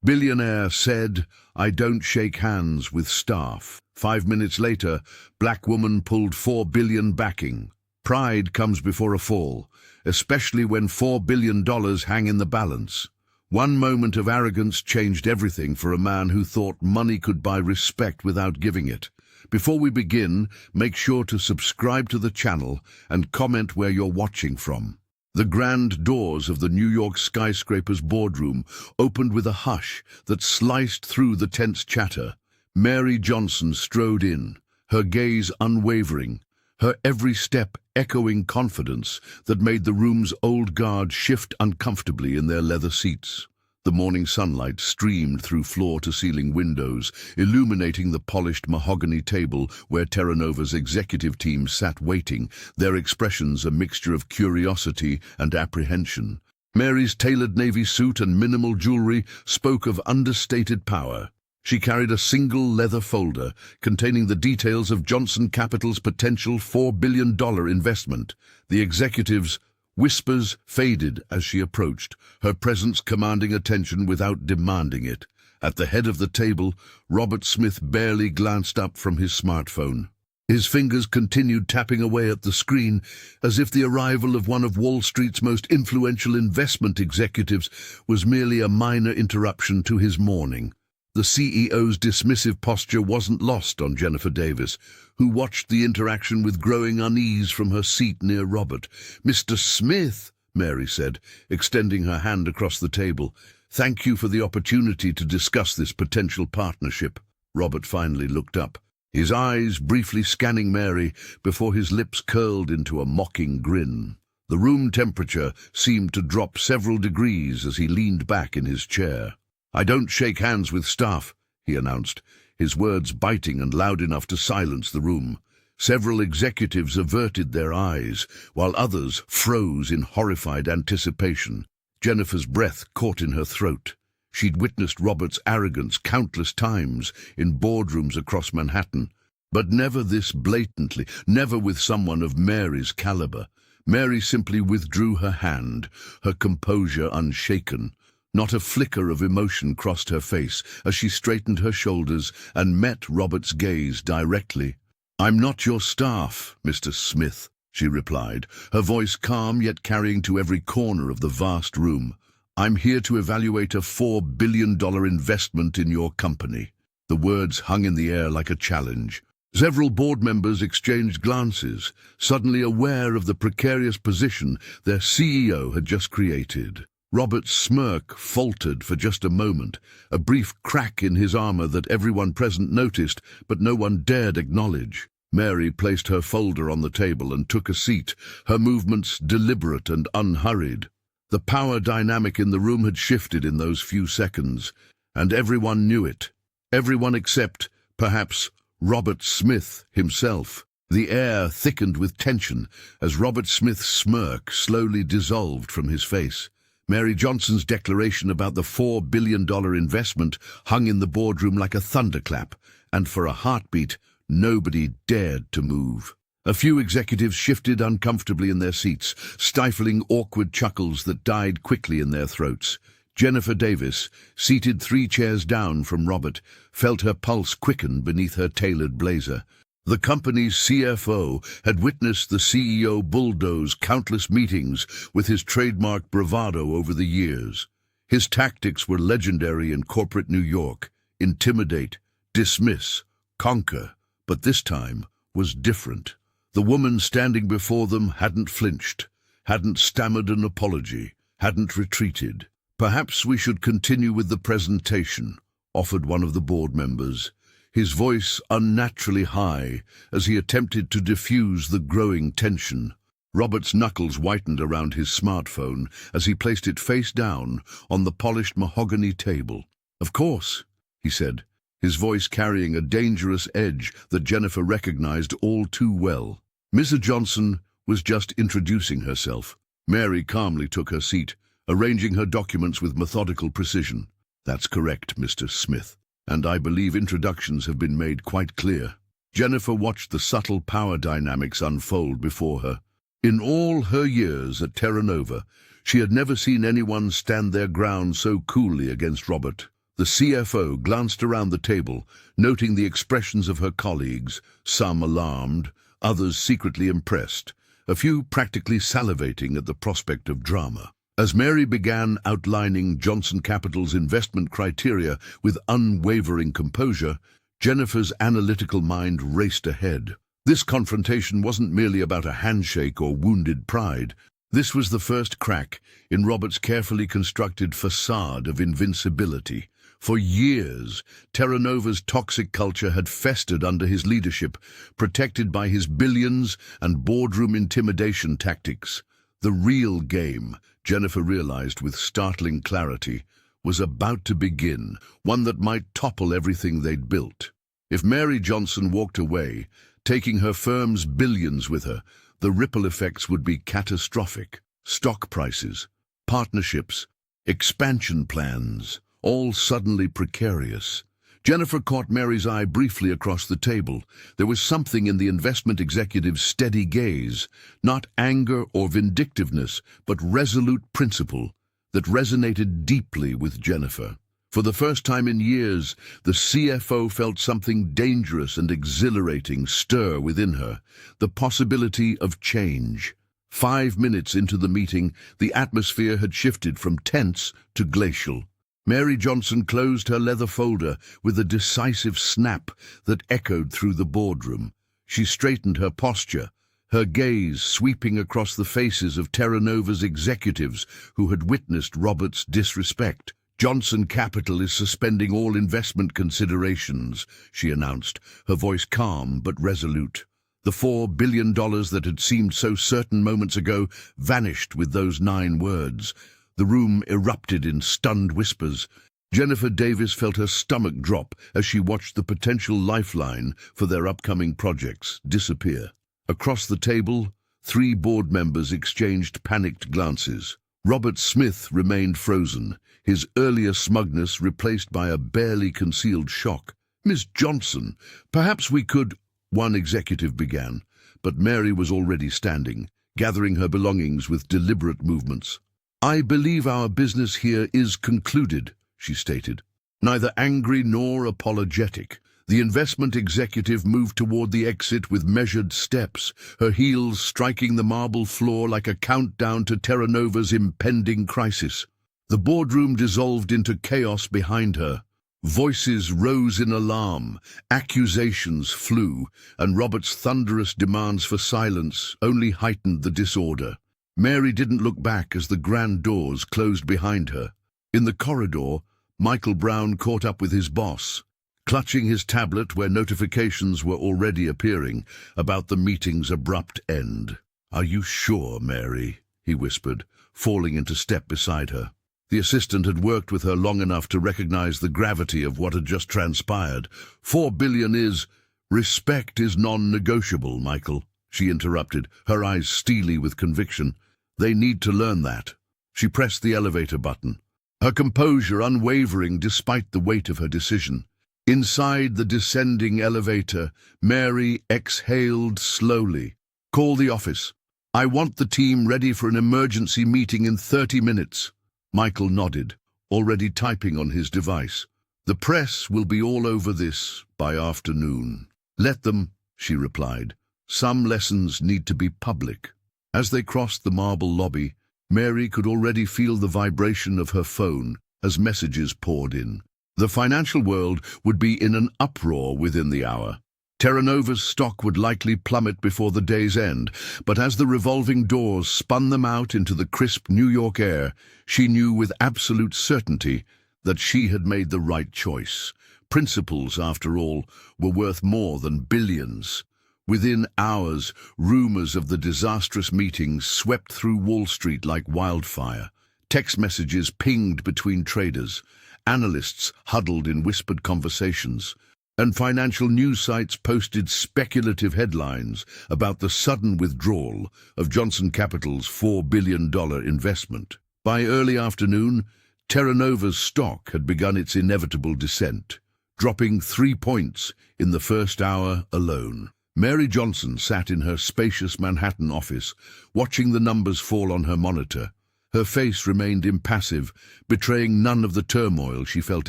Billionaire said, "I don't shake hands with staff." 5 minutes later, black woman pulled $4 billion backing. Pride comes before a fall, especially when $4 billion hang in the balance. One moment of arrogance changed everything for a man who thought money could buy respect without giving it. Before we begin, make sure to subscribe to the channel and comment where you're watching from. The grand doors of the New York skyscraper's boardroom opened with a hush that sliced through the tense chatter. Mary Johnson strode in, her gaze unwavering, her every step echoing confidence that made the room's old guard shift uncomfortably in their leather seats. The morning sunlight streamed through floor-to-ceiling windows, illuminating the polished mahogany table where Terra Nova's executive team sat waiting, their expressions a mixture of curiosity and apprehension. Mary's tailored navy suit and minimal jewelry spoke of understated power. She carried a single leather folder containing the details of Johnson Capital's potential $4 billion investment. The executive's whispers faded as she approached, her presence commanding attention without demanding it. At the head of the table, Robert Smith barely glanced up from his smartphone. His fingers continued tapping away at the screen, as if the arrival of one of Wall Street's most influential investment executives was merely a minor interruption to his morning. The CEO's dismissive posture wasn't lost on Jennifer Davis, who watched the interaction with growing unease from her seat near Robert. "Mr. Smith," Mary said, extending her hand across the table, "thank you for the opportunity to discuss this potential partnership." Robert finally looked up, his eyes briefly scanning Mary before his lips curled into a mocking grin. The room temperature seemed to drop several degrees as he leaned back in his chair. "I don't shake hands with staff," he announced, his words biting and loud enough to silence the room. Several executives averted their eyes, while others froze in horrified anticipation. Jennifer's breath caught in her throat. She'd witnessed Robert's arrogance countless times in boardrooms across Manhattan, but never this blatantly, never with someone of Mary's caliber. Mary simply withdrew her hand, her composure unshaken. Not a flicker of emotion crossed her face as she straightened her shoulders and met Robert's gaze directly. "I'm not your staff, Mr. Smith," she replied, her voice calm yet carrying to every corner of the vast room. "I'm here to evaluate a $4 billion investment in your company." The words hung in the air like a challenge. Several board members exchanged glances, suddenly aware of the precarious position their CEO had just created. Robert's smirk faltered for just a moment, a brief crack in his armor that everyone present noticed, but no one dared acknowledge. Mary placed her folder on the table and took a seat, her movements deliberate and unhurried. The power dynamic in the room had shifted in those few seconds, and everyone knew it. Everyone except, perhaps, Robert Smith himself. The air thickened with tension as Robert Smith's smirk slowly dissolved from his face. Mary Johnson's declaration about the $4 billion investment hung in the boardroom like a thunderclap, and for a heartbeat, nobody dared to move. A few executives shifted uncomfortably in their seats, stifling awkward chuckles that died quickly in their throats. Jennifer Davis, seated 3 chairs down from Robert, felt her pulse quicken beneath her tailored blazer. The company's CFO had witnessed the CEO bulldoze countless meetings with his trademark bravado over the years. His tactics were legendary in corporate New York: intimidate, dismiss, conquer. But this time was different. The woman standing before them hadn't flinched, hadn't stammered an apology, hadn't retreated. "Perhaps we should continue with the presentation," offered one of the board members, his voice unnaturally high as he attempted to diffuse the growing tension. Robert's knuckles whitened around his smartphone as he placed it face down on the polished mahogany table. "Of course," he said, his voice carrying a dangerous edge that Jennifer recognized all too well. Mrs. Johnson was just introducing herself. Mary calmly took her seat, arranging her documents with methodical precision. "That's correct, Mr. Smith, and I believe introductions have been made quite clear." Jennifer watched the subtle power dynamics unfold before her. In all her years at Terra Nova, she had never seen anyone stand their ground so coolly against Robert. The CFO glanced around the table, noting the expressions of her colleagues, some alarmed, others secretly impressed, a few practically salivating at the prospect of drama. As Mary began outlining Johnson Capital's investment criteria with unwavering composure, Jennifer's analytical mind raced ahead. This confrontation wasn't merely about a handshake or wounded pride. This was the first crack in Robert's carefully constructed facade of invincibility. For years, Terra Nova's toxic culture had festered under his leadership, protected by his billions and boardroom intimidation tactics. The real game, Jennifer realized with startling clarity, was about to begin, one that might topple everything they'd built. If Mary Johnson walked away, taking her firm's billions with her, the ripple effects would be catastrophic. Stock prices, partnerships, expansion plans, all suddenly precarious. Jennifer caught Mary's eye briefly across the table. There was something in the investment executive's steady gaze, not anger or vindictiveness, but resolute principle, that resonated deeply with Jennifer. For the first time in years, the CFO felt something dangerous and exhilarating stir within her, the possibility of change. 5 minutes into the meeting, the atmosphere had shifted from tense to glacial. Mary Johnson closed her leather folder with a decisive snap that echoed through the boardroom. She straightened her posture, her gaze sweeping across the faces of Terra Nova's executives who had witnessed Robert's disrespect. "Johnson Capital is suspending all investment considerations," she announced, her voice calm but resolute. The $4 billion that had seemed so certain moments ago vanished with those 9 words. The room erupted in stunned whispers. Jennifer Davis felt her stomach drop as she watched the potential lifeline for their upcoming projects disappear. Across the table, 3 board members exchanged panicked glances. Robert Smith remained frozen, his earlier smugness replaced by a barely concealed shock. "Miss Johnson, perhaps we could—" one executive began, but Mary was already standing, gathering her belongings with deliberate movements. "I believe our business here is concluded," she stated. Neither angry nor apologetic, the investment executive moved toward the exit with measured steps, her heels striking the marble floor like a countdown to Terra Nova's impending crisis. The boardroom dissolved into chaos behind her. Voices rose in alarm, accusations flew, and Robert's thunderous demands for silence only heightened the disorder. Mary didn't look back as the grand doors closed behind her. In the corridor, Michael Brown caught up with his boss, clutching his tablet where notifications were already appearing about the meeting's abrupt end. "Are you sure, Mary?" he whispered, falling into step beside her. The assistant had worked with her long enough to recognize the gravity of what had just transpired. "$4 billion is—" "Respect is non-negotiable, Michael," she interrupted, her eyes steely with conviction. "They need to learn that." She pressed the elevator button, her composure unwavering despite the weight of her decision. Inside the descending elevator, Mary exhaled slowly. "Call the office. I want the team ready for an emergency meeting in 30 minutes. Michael nodded, already typing on his device. "The press will be all over this by afternoon." "Let them," she replied. "Some lessons need to be public." As they crossed the marble lobby, Mary could already feel the vibration of her phone as messages poured in. The financial world would be in an uproar within the hour. Terra Nova's stock would likely plummet before the day's end, but as the revolving doors spun them out into the crisp New York air, she knew with absolute certainty that she had made the right choice. Principles, after all, were worth more than billions. Within hours, rumors of the disastrous meetings swept through Wall Street like wildfire. Text messages pinged between traders, analysts huddled in whispered conversations, and financial news sites posted speculative headlines about the sudden withdrawal of Johnson Capital's $4 billion investment. By early afternoon, Terra Nova's stock had begun its inevitable descent, dropping 3 points in the first hour alone. Mary Johnson sat in her spacious Manhattan office, watching the numbers fall on her monitor, Her face remained impassive, betraying none of the turmoil she felt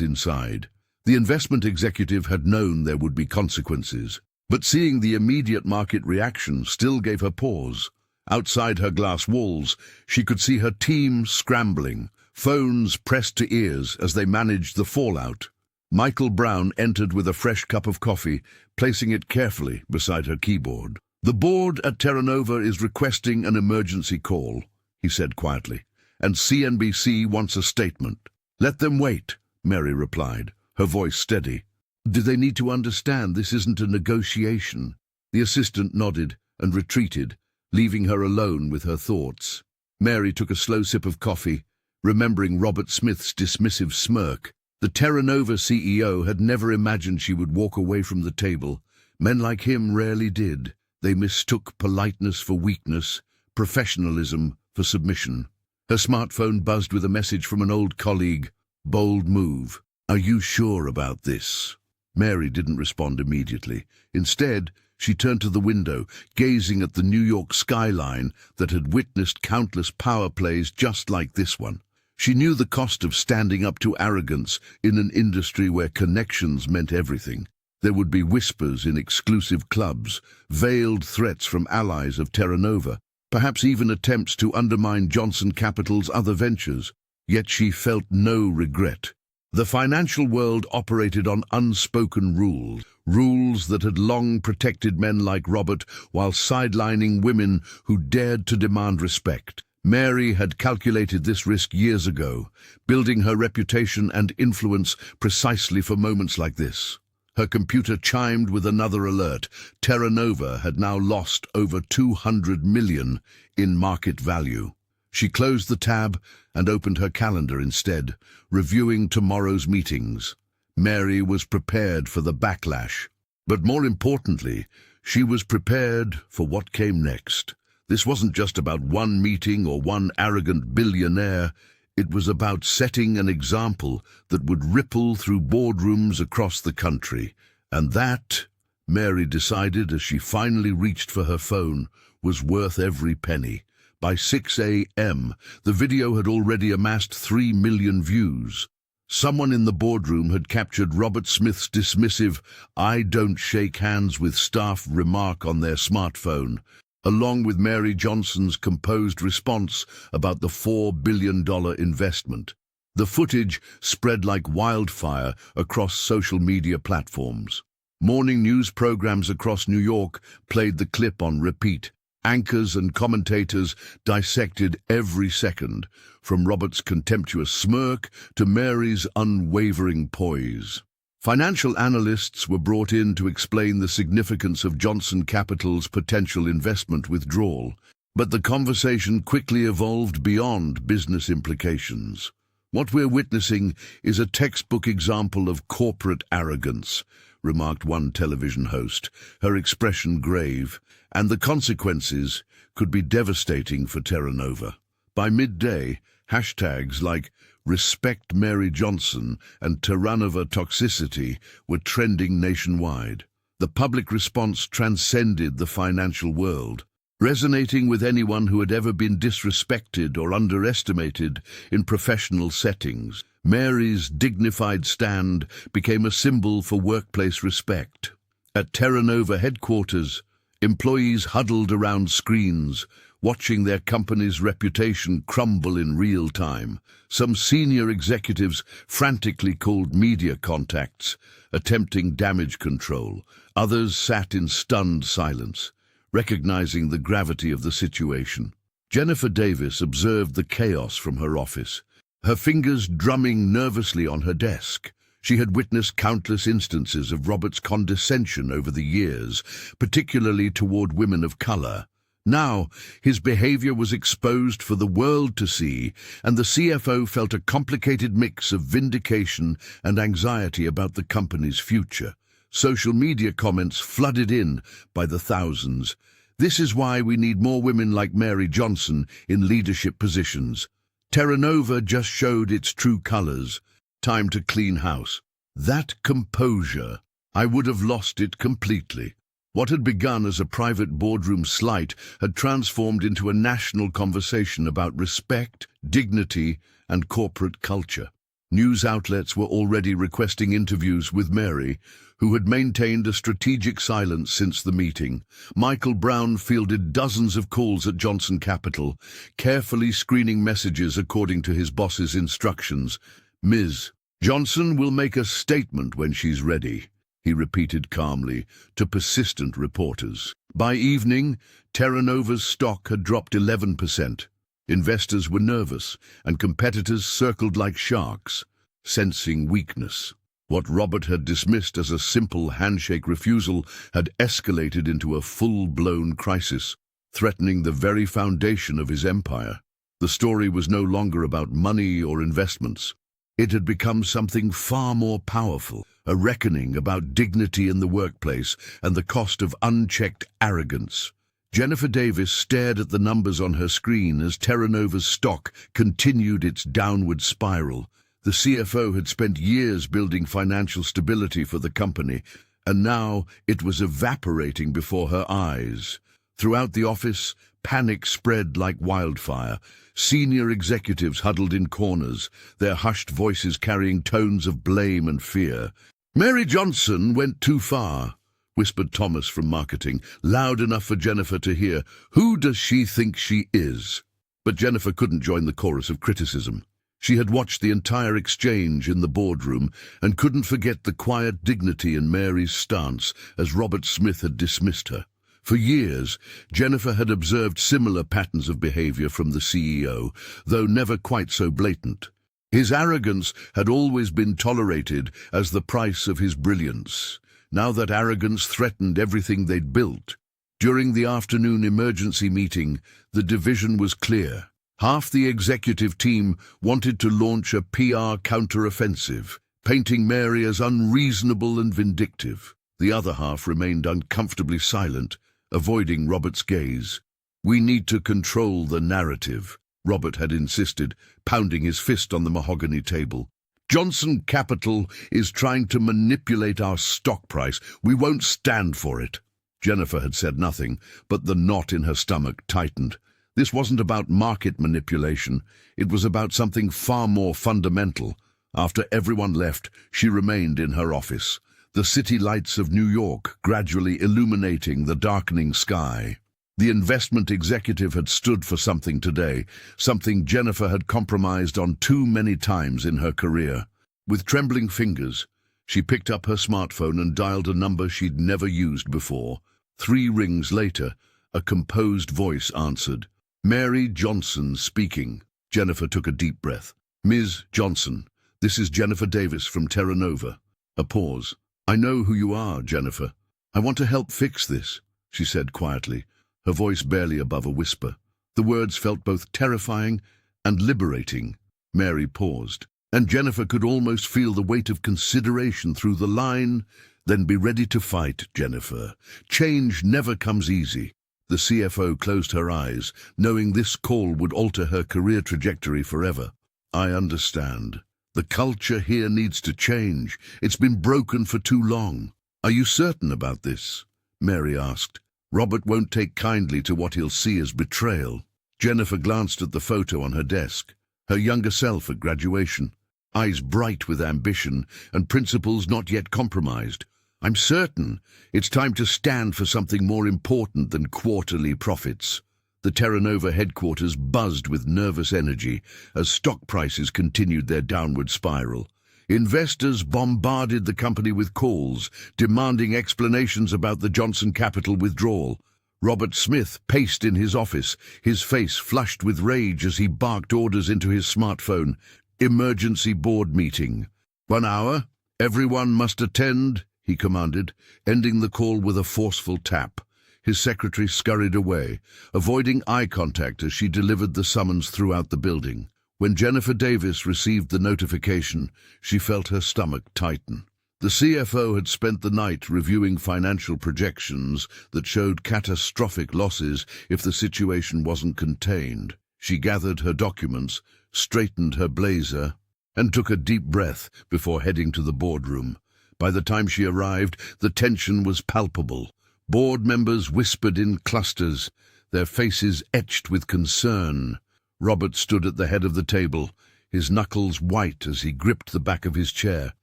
inside. The investment executive had known there would be consequences, but seeing the immediate market reaction still gave her pause. Outside her glass walls, she could see her team scrambling, phones pressed to ears as they managed the fallout. Michael Brown entered with a fresh cup of coffee, placing it carefully beside her keyboard. "The board at Terra Nova is requesting an emergency call," he said quietly, "and CNBC wants a statement." "Let them wait," Mary replied, her voice steady. "Do they need to understand this isn't a negotiation?" The assistant nodded and retreated, leaving her alone with her thoughts. Mary took a slow sip of coffee, remembering Robert Smith's dismissive smirk. The Terra Nova CEO had never imagined she would walk away from the table. Men like him rarely did. They mistook politeness for weakness, professionalism for submission. Her smartphone buzzed with a message from an old colleague. "Bold move. Are you sure about this?" Mary didn't respond immediately. Instead, she turned to the window, gazing at the New York skyline that had witnessed countless power plays just like this one. She knew the cost of standing up to arrogance in an industry where connections meant everything. There would be whispers in exclusive clubs, veiled threats from allies of Terra Nova, perhaps even attempts to undermine Johnson Capital's other ventures. Yet she felt no regret. The financial world operated on unspoken rules that had long protected men like Robert while sidelining women who dared to demand respect. Mary had calculated this risk years ago, building her reputation and influence precisely for moments like this. Her computer chimed with another alert. Terra Nova had now lost over $200 million in market value. She closed the tab and opened her calendar instead, reviewing tomorrow's meetings. Mary was prepared for the backlash. But more importantly, she was prepared for what came next. This wasn't just about one meeting or one arrogant billionaire. It was about setting an example that would ripple through boardrooms across the country. And that, Mary decided as she finally reached for her phone, was worth every penny. By 6 a.m., the video had already amassed 3 million views. Someone in the boardroom had captured Robert Smith's dismissive, "I don't shake hands with staff" remark on their smartphone, along with Mary Johnson's composed response about the $4 billion investment. The footage spread like wildfire across social media platforms. Morning news programs across New York played the clip on repeat. Anchors and commentators dissected every second, from Robert's contemptuous smirk to Mary's unwavering poise. Financial analysts were brought in to explain the significance of Johnson Capital's potential investment withdrawal, but the conversation quickly evolved beyond business implications. "What we're witnessing is a textbook example of corporate arrogance," remarked one television host, her expression grave, "and the consequences could be devastating for Terra Nova." By midday, hashtags like "Respect Mary Johnson" and "Terra Nova Toxicity" were trending nationwide. The public response transcended the financial world, resonating with anyone who had ever been disrespected or underestimated in professional settings. Mary's dignified stand became a symbol for workplace respect. At Terra Nova headquarters, employees huddled around screens, watching their company's reputation crumble in real time. Some senior executives frantically called media contacts, attempting damage control. Others sat in stunned silence, recognizing the gravity of the situation. Jennifer Davis observed the chaos from her office, her fingers drumming nervously on her desk. She had witnessed countless instances of Robert's condescension over the years, particularly toward women of color. Now, his behavior was exposed for the world to see, and the CFO felt a complicated mix of vindication and anxiety about the company's future. Social media comments flooded in by the thousands. "This is why we need more women like Mary Johnson in leadership positions. Terra Nova just showed its true colors. Time to clean house." That composure, I would have lost it completely. What had begun as a private boardroom slight had transformed into a national conversation about respect, dignity, and corporate culture. News outlets were already requesting interviews with Mary, who had maintained a strategic silence since the meeting. Michael Brown fielded dozens of calls at Johnson Capital, carefully screening messages according to his boss's instructions. "Ms. Johnson will make a statement when she's ready," he repeated calmly to persistent reporters. By evening, Terra Nova's stock had dropped 11%. Investors were nervous, and competitors circled like sharks, sensing weakness. What Robert had dismissed as a simple handshake refusal had escalated into a full-blown crisis, threatening the very foundation of his empire. The story was no longer about money or investments. It had become something far more powerful, a reckoning about dignity in the workplace and the cost of unchecked arrogance. Jennifer Davis stared at the numbers on her screen as Terra Nova's stock continued its downward spiral. The CFO had spent years building financial stability for the company, and now it was evaporating before her eyes. Throughout the office, panic spread like wildfire. Senior executives huddled in corners, their hushed voices carrying tones of blame and fear. "Mary Johnson went too far," whispered Thomas from marketing, loud enough for Jennifer to hear. "Who does she think she is?" But Jennifer couldn't join the chorus of criticism. She had watched the entire exchange in the boardroom and couldn't forget the quiet dignity in Mary's stance as Robert Smith had dismissed her. For years, Jennifer had observed similar patterns of behavior from the CEO, though never quite so blatant. His arrogance had always been tolerated as the price of his brilliance. Now that arrogance threatened everything they'd built. During the afternoon emergency meeting, the division was clear. Half the executive team wanted to launch a PR counter-offensive, painting Mary as unreasonable and vindictive. The other half remained uncomfortably silent, avoiding Robert's gaze. "We need to control the narrative," Robert had insisted, pounding his fist on the mahogany table. "Johnson Capital is trying to manipulate our stock price. We won't stand for it." Jennifer had said nothing, but the knot in her stomach tightened. This wasn't about market manipulation. It was about something far more fundamental. After everyone left, she remained in her office, the city lights of New York gradually illuminating the darkening sky. The investment executive had stood for something today, something Jennifer had compromised on too many times in her career. With trembling fingers, she picked up her smartphone and dialed a number she'd never used before. 3 rings later, a composed voice answered. "Mary Johnson speaking." Jennifer took a deep breath. "Ms. Johnson, this is Jennifer Davis from Terra Nova." A pause. "I know who you are, Jennifer. I want to help fix this," she said quietly, her voice barely above a whisper. The words felt both terrifying and liberating. Mary paused, and Jennifer could almost feel the weight of consideration through the line. "Then be ready to fight, Jennifer. Change never comes easy." The CFO closed her eyes, knowing this call would alter her career trajectory forever. "I understand. The culture here needs to change. It's been broken for too long." "Are you certain about this?" Mary asked. "Robert won't take kindly to what he'll see as betrayal." Jennifer glanced at the photo on her desk, her younger self at graduation, eyes bright with ambition and principles not yet compromised. "I'm certain. It's time to stand for something more important than quarterly profits." The Terra Nova headquarters buzzed with nervous energy as stock prices continued their downward spiral. Investors bombarded the company with calls, demanding explanations about the Johnson Capital withdrawal. Robert Smith paced in his office, his face flushed with rage as he barked orders into his smartphone. "Emergency board meeting. 1 hour. Everyone must attend," he commanded, ending the call with a forceful tap. His secretary scurried away, avoiding eye contact as she delivered the summons throughout the building. When Jennifer Davis received the notification, she felt her stomach tighten. The CFO had spent the night reviewing financial projections that showed catastrophic losses if the situation wasn't contained. She gathered her documents, straightened her blazer, and took a deep breath before heading to the boardroom. By the time she arrived, the tension was palpable. Board members whispered in clusters, their faces etched with concern. Robert stood at the head of the table, his knuckles white as he gripped the back of his chair.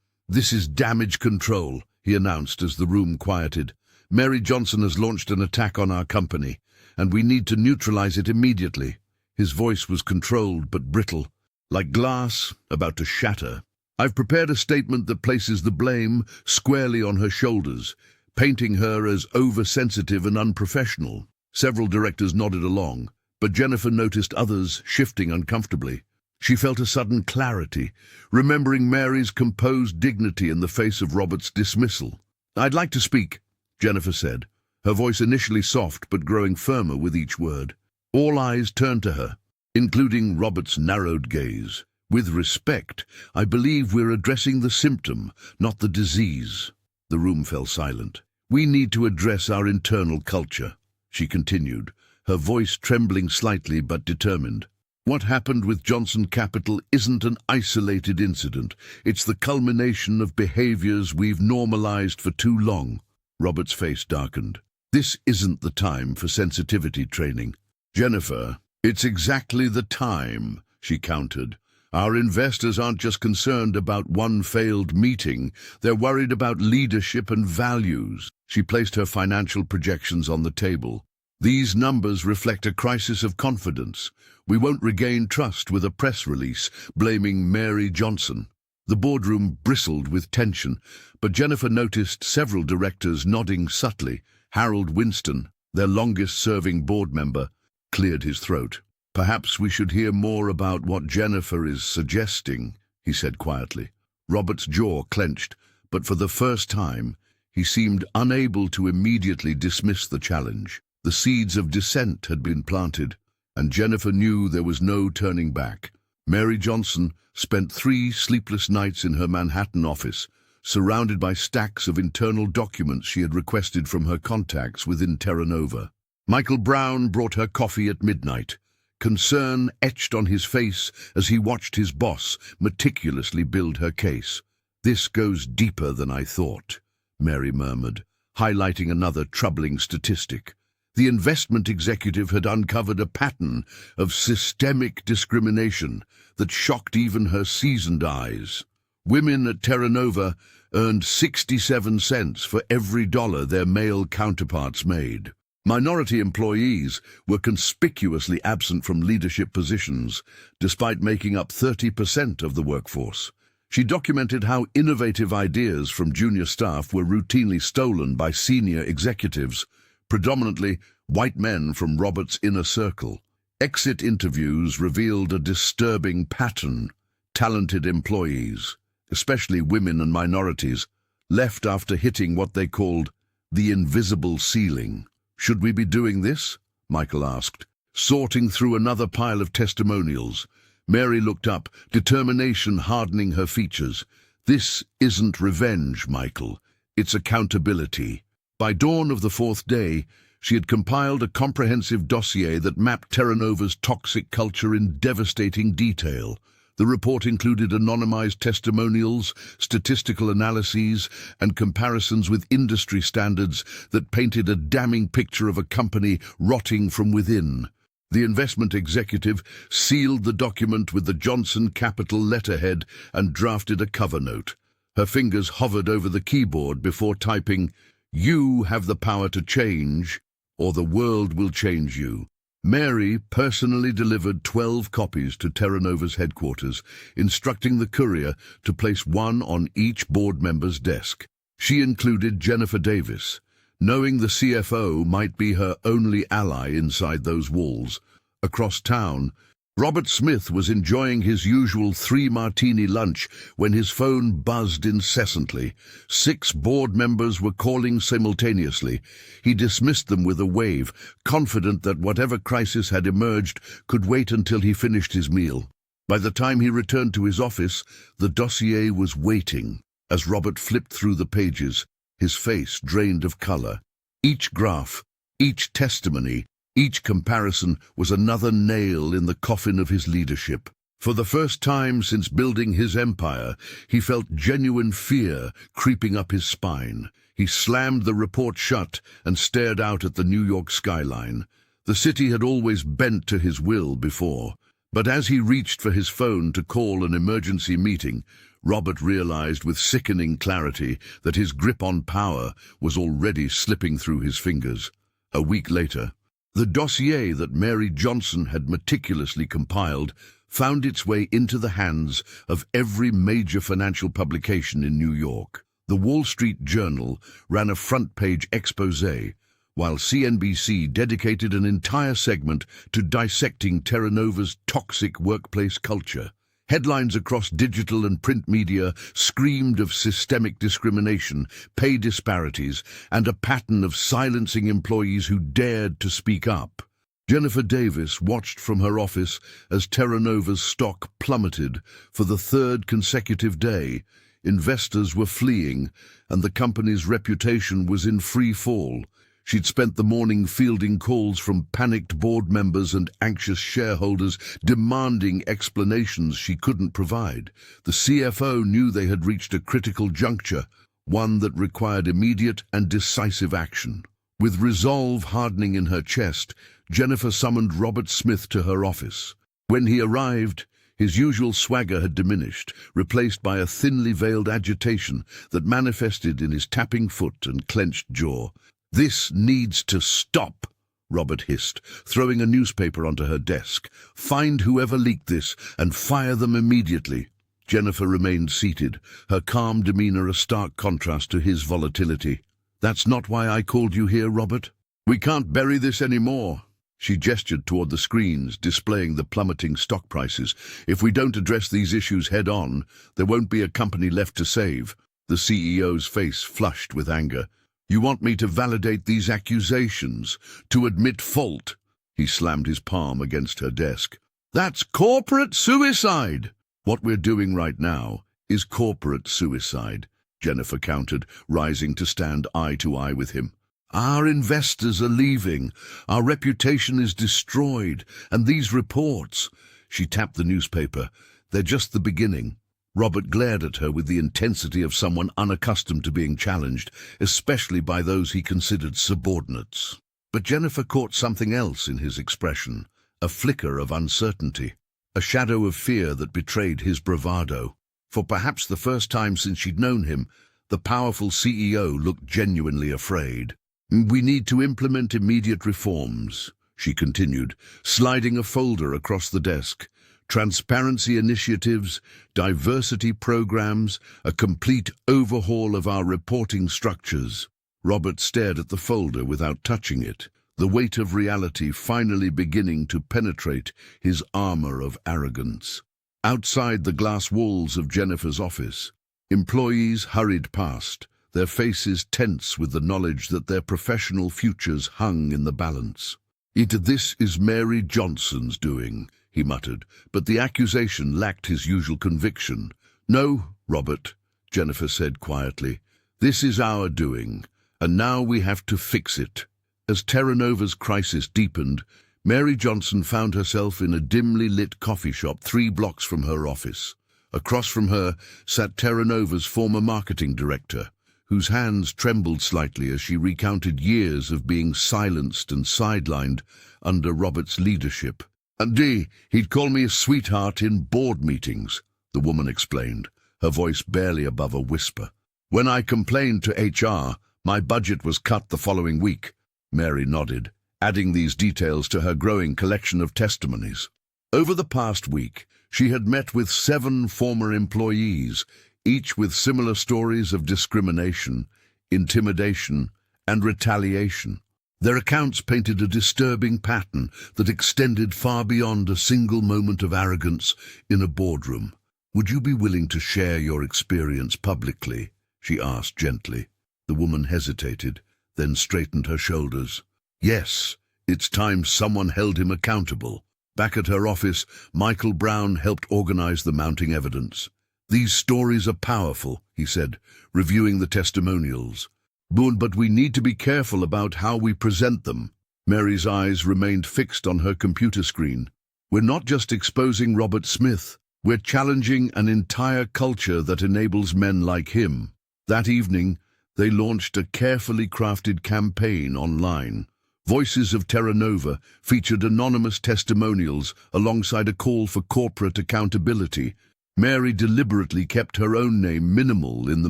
"This is damage control," he announced as the room quieted. "Mary Johnson has launched an attack on our company, and we need to neutralize it immediately." His voice was controlled but brittle, like glass about to shatter. "I've prepared a statement that places the blame squarely on her shoulders, painting her as oversensitive and unprofessional." Several directors nodded along, but Jennifer noticed others shifting uncomfortably. She felt a sudden clarity, remembering Mary's composed dignity in the face of Robert's dismissal. "I'd like to speak," Jennifer said, her voice initially soft but growing firmer with each word. All eyes turned to her, including Robert's narrowed gaze. "With respect, I believe we're addressing the symptom, not the disease." The room fell silent. "We need to address our internal culture," she continued, her voice trembling slightly but determined. "What happened with Johnson Capital isn't an isolated incident. It's the culmination of behaviors we've normalized for too long." Robert's face darkened. "This isn't the time for sensitivity training." "Jennifer, it's exactly the time," she countered. "Our investors aren't just concerned about one failed meeting. They're worried about leadership and values." She placed her financial projections on the table. "These numbers reflect a crisis of confidence. We won't regain trust with a press release blaming Mary Johnson." The boardroom bristled with tension, but Jennifer noticed several directors nodding subtly. Harold Winston, their longest-serving board member, cleared his throat. "Perhaps we should hear more about what Jennifer is suggesting," he said quietly. Robert's jaw clenched, but for the first time, he seemed unable to immediately dismiss the challenge. The seeds of dissent had been planted, and Jennifer knew there was no turning back. Mary Johnson spent 3 sleepless nights in her Manhattan office, surrounded by stacks of internal documents she had requested from her contacts within Terra Nova. Michael Brown brought her coffee at midnight, concern etched on his face as he watched his boss meticulously build her case. "This goes deeper than I thought," Mary murmured, highlighting another troubling statistic. The investment executive had uncovered a pattern of systemic discrimination that shocked even her seasoned eyes. Women at Terra Nova earned 67 cents for every dollar their male counterparts made. Minority employees were conspicuously absent from leadership positions, despite making up 30% of the workforce. She documented how innovative ideas from junior staff were routinely stolen by senior executives, predominantly white men from Robert's inner circle. Exit interviews revealed a disturbing pattern. Talented employees, especially women and minorities, left after hitting what they called the invisible ceiling. "Should we be doing this?" Michael asked, sorting through another pile of testimonials. Mary looked up, determination hardening her features. "This isn't revenge, Michael. It's accountability." By dawn of the 4th day, she had compiled a comprehensive dossier that mapped Terra Nova's toxic culture in devastating detail. The report included anonymized testimonials, statistical analyses, and comparisons with industry standards that painted a damning picture of a company rotting from within. The investment executive sealed the document with the Johnson Capital letterhead and drafted a cover note. Her fingers hovered over the keyboard before typing, "You have the power to change, or the world will change you." Mary personally delivered 12 copies to Terra Nova's headquarters, instructing the courier to place one on each board member's desk. She included Jennifer Davis, knowing the CFO might be her only ally inside those walls. Across town, Robert Smith was enjoying his usual 3-martini lunch when his phone buzzed incessantly. 6 board members were calling simultaneously. He dismissed them with a wave, confident that whatever crisis had emerged could wait until he finished his meal. By the time he returned to his office, the dossier was waiting. As Robert flipped through the pages, his face drained of color. Each graph, each testimony, each comparison was another nail in the coffin of his leadership. For the first time since building his empire, he felt genuine fear creeping up his spine. He slammed the report shut and stared out at the New York skyline. The city had always bent to his will before, but as he reached for his phone to call an emergency meeting, Robert realized with sickening clarity that his grip on power was already slipping through his fingers. A week later, the dossier that Mary Johnson had meticulously compiled found its way into the hands of every major financial publication in New York. The Wall Street Journal ran a front-page exposé, while CNBC dedicated an entire segment to dissecting Terra Nova's toxic workplace culture. Headlines across digital and print media screamed of systemic discrimination, pay disparities, and a pattern of silencing employees who dared to speak up. Jennifer Davis watched from her office as Terra Nova's stock plummeted for the third consecutive day. Investors were fleeing, and the company's reputation was in free fall. She'd spent the morning fielding calls from panicked board members and anxious shareholders demanding explanations she couldn't provide. The CFO knew they had reached a critical juncture, one that required immediate and decisive action. With resolve hardening in her chest, Jennifer summoned Robert Smith to her office. When he arrived, his usual swagger had diminished, replaced by a thinly veiled agitation that manifested in his tapping foot and clenched jaw. "This needs to stop," Robert hissed, throwing a newspaper onto her desk. "Find whoever leaked this and fire them immediately." Jennifer remained seated, her calm demeanor a stark contrast to his volatility. "That's not why I called you here, Robert. We can't bury this anymore." She gestured toward the screens, displaying the plummeting stock prices. "If we don't address these issues head-on, there won't be a company left to save." The CEO's face flushed with anger. "You want me to validate these accusations, to admit fault?" He slammed his palm against her desk. "That's corporate suicide!" "What we're doing right now is corporate suicide," Jennifer countered, rising to stand eye to eye with him. "Our investors are leaving, our reputation is destroyed, and these reports—" She tapped the newspaper. "They're just the beginning." Robert glared at her with the intensity of someone unaccustomed to being challenged, especially by those he considered subordinates. But Jennifer caught something else in his expression, a flicker of uncertainty, a shadow of fear that betrayed his bravado. For perhaps the first time since she'd known him, the powerful CEO looked genuinely afraid. "We need to implement immediate reforms," she continued, sliding a folder across the desk. "Transparency initiatives, diversity programs, a complete overhaul of our reporting structures." Robert stared at the folder without touching it, the weight of reality finally beginning to penetrate his armor of arrogance. Outside the glass walls of Jennifer's office, employees hurried past, their faces tense with the knowledge that their professional futures hung in the balance. "This is Mary Johnson's doing," he muttered, but the accusation lacked his usual conviction. "No, Robert," Jennifer said quietly. "This is our doing, and now we have to fix it." As Terra Nova's crisis deepened, Mary Johnson found herself in a dimly lit coffee shop 3 blocks from her office. Across from her sat Terra Nova's former marketing director, whose hands trembled slightly as she recounted years of being silenced and sidelined under Robert's leadership. "And he'd call me a sweetheart in board meetings," the woman explained, her voice barely above a whisper. "When I complained to HR, my budget was cut the following week." Mary nodded, adding these details to her growing collection of testimonies. Over the past week, she had met with 7 former employees, each with similar stories of discrimination, intimidation, and retaliation. Their accounts painted a disturbing pattern that extended far beyond a single moment of arrogance in a boardroom. "Would you be willing to share your experience publicly?" she asked gently. The woman hesitated, then straightened her shoulders. "Yes, it's time someone held him accountable." Back at her office, Michael Brown helped organize the mounting evidence. "These stories are powerful," he said, reviewing the testimonials. "But we need to be careful about how we present them." Mary's eyes remained fixed on her computer screen. "We're not just exposing Robert Smith, we're challenging an entire culture that enables men like him." That evening, They launched a carefully crafted campaign online. Voices of Terra Nova featured anonymous testimonials alongside a call for corporate accountability. Mary deliberately kept her own name minimal in the